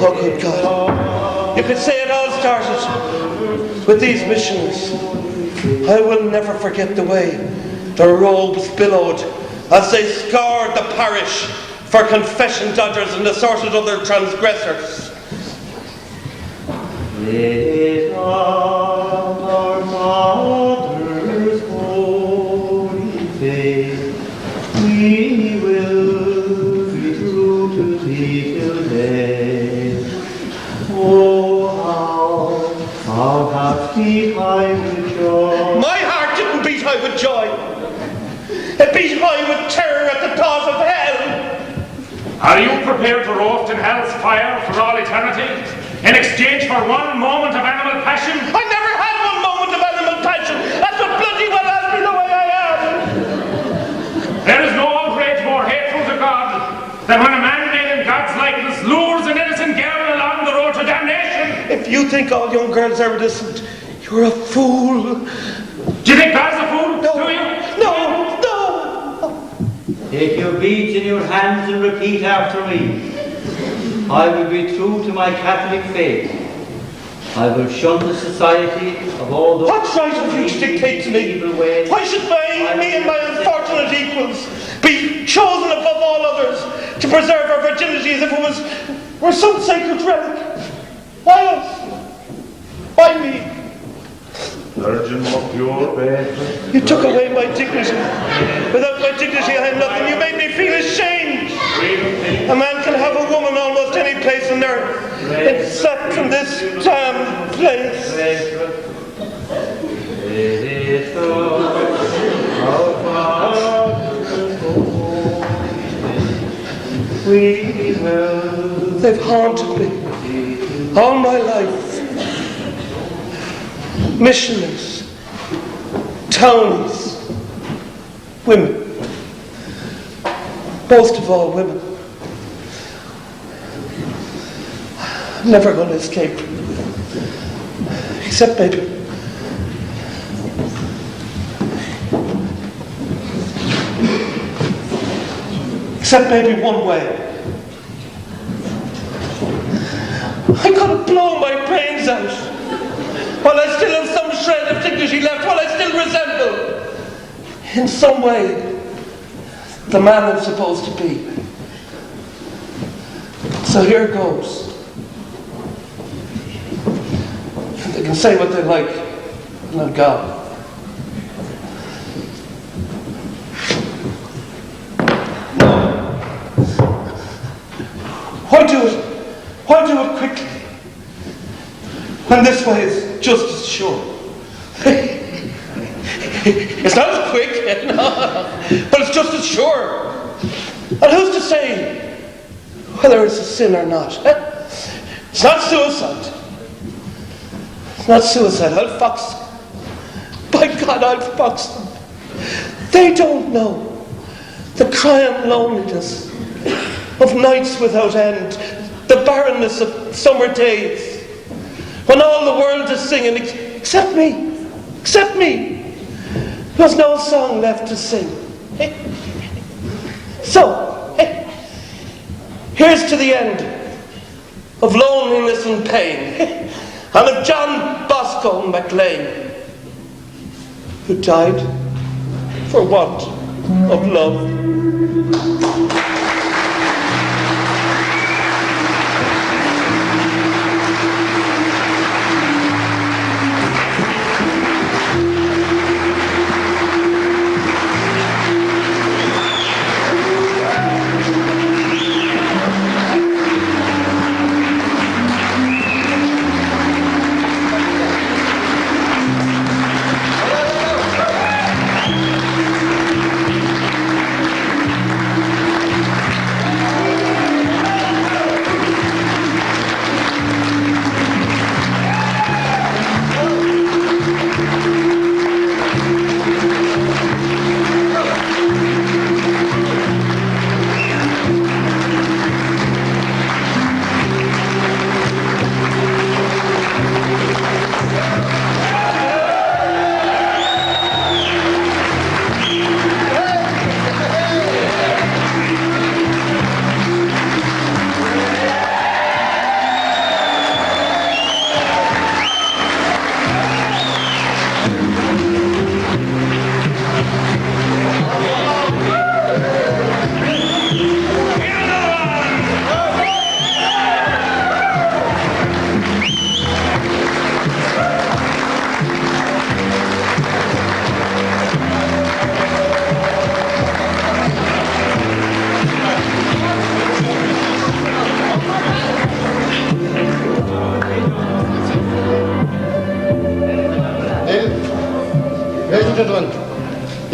Oh, good God. You could say it all started with these missionaries. I will never forget the way their robes billowed as they scoured the parish for confession dodgers and assorted other transgressors.
Let our Father's holy faith, we will be true to thee till death. Oh, how hearts beat high with joy.
My heart didn't beat high with joy. It beat high with terror at the thought of hell.
Are you prepared to roast in hell's fire for all eternity in exchange for one moment of animal passion?
I never had one moment of animal passion. That's what bloody well has me the way I am.
There is no outrage more hateful to God than when a man made in God's likeness lures an innocent girl along the road to damnation.
If you think all young girls are innocent, you're a fool.
Do you think God's a fool?
No.
Do you?
No.
Take your beads in your hands and repeat after me. I will be true to my Catholic faith. I will shun the society of all those...
What's right of you to dictate to me? Why should me and my unfortunate equals be chosen above all others to preserve our virginity as if it were some sacred relic? Why us? Why me?
Virgin of pure faith.
You took away my dignity. Without my dignity I am nothing. You made me feel ashamed. A man can have a woman almost any place on earth, except in this damn place. They've haunted me all my life. Missionaries, townies, women, most of all women. I'm never going to escape, except maybe one way. I could have blown my brains out while I still have some shred of dignity left, while I still resemble, in some way, the man I'm supposed to be. So here goes. They can say what they like, and I'm gone. Why do it quickly? When this way is just as sure. It's not as quick, no, but it's just as sure. And who's to say whether it's a sin or not? It's not suicide. It's not suicide. I'll fox them. By God, I'll fox them. They don't know the crying loneliness of nights without end, the barrenness of summer days, when all the world is singing, except me. There's no song left to sing. So, here's to the end of loneliness and pain, and of John Bosco MacLean, who died for want of love.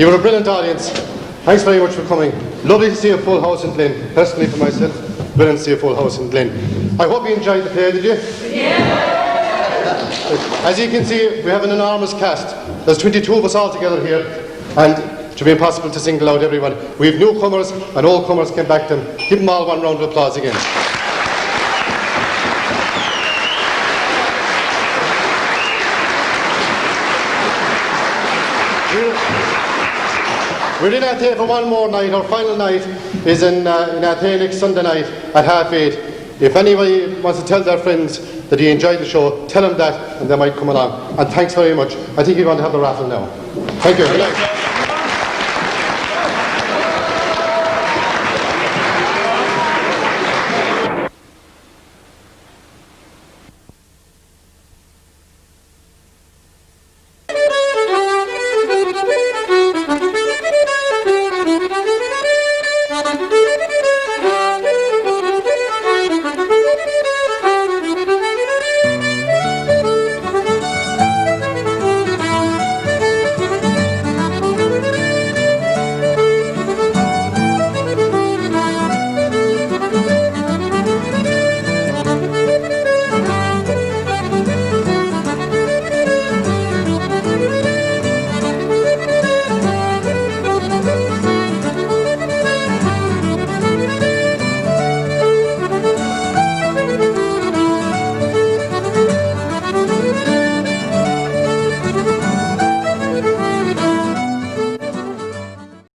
You were a brilliant audience. Thanks very much for coming. Lovely to see a full house in Glyn. Personally for myself, brilliant to see a full house in Glyn. I hope you enjoyed the play, did you? Yeah! As you can see, we have an enormous cast. There's 22 of us all together here, and it should be impossible to single out everyone. We have newcomers and old comers came back to them. Give them all one round of applause again. We're in Athea for one more night. Our final night is in Athea next Sunday night at 8:30. If anybody wants to tell their friends that he enjoyed the show, tell them that and they might come along. And thanks very much. I think you're going to have the raffle now. Thank you. Good night.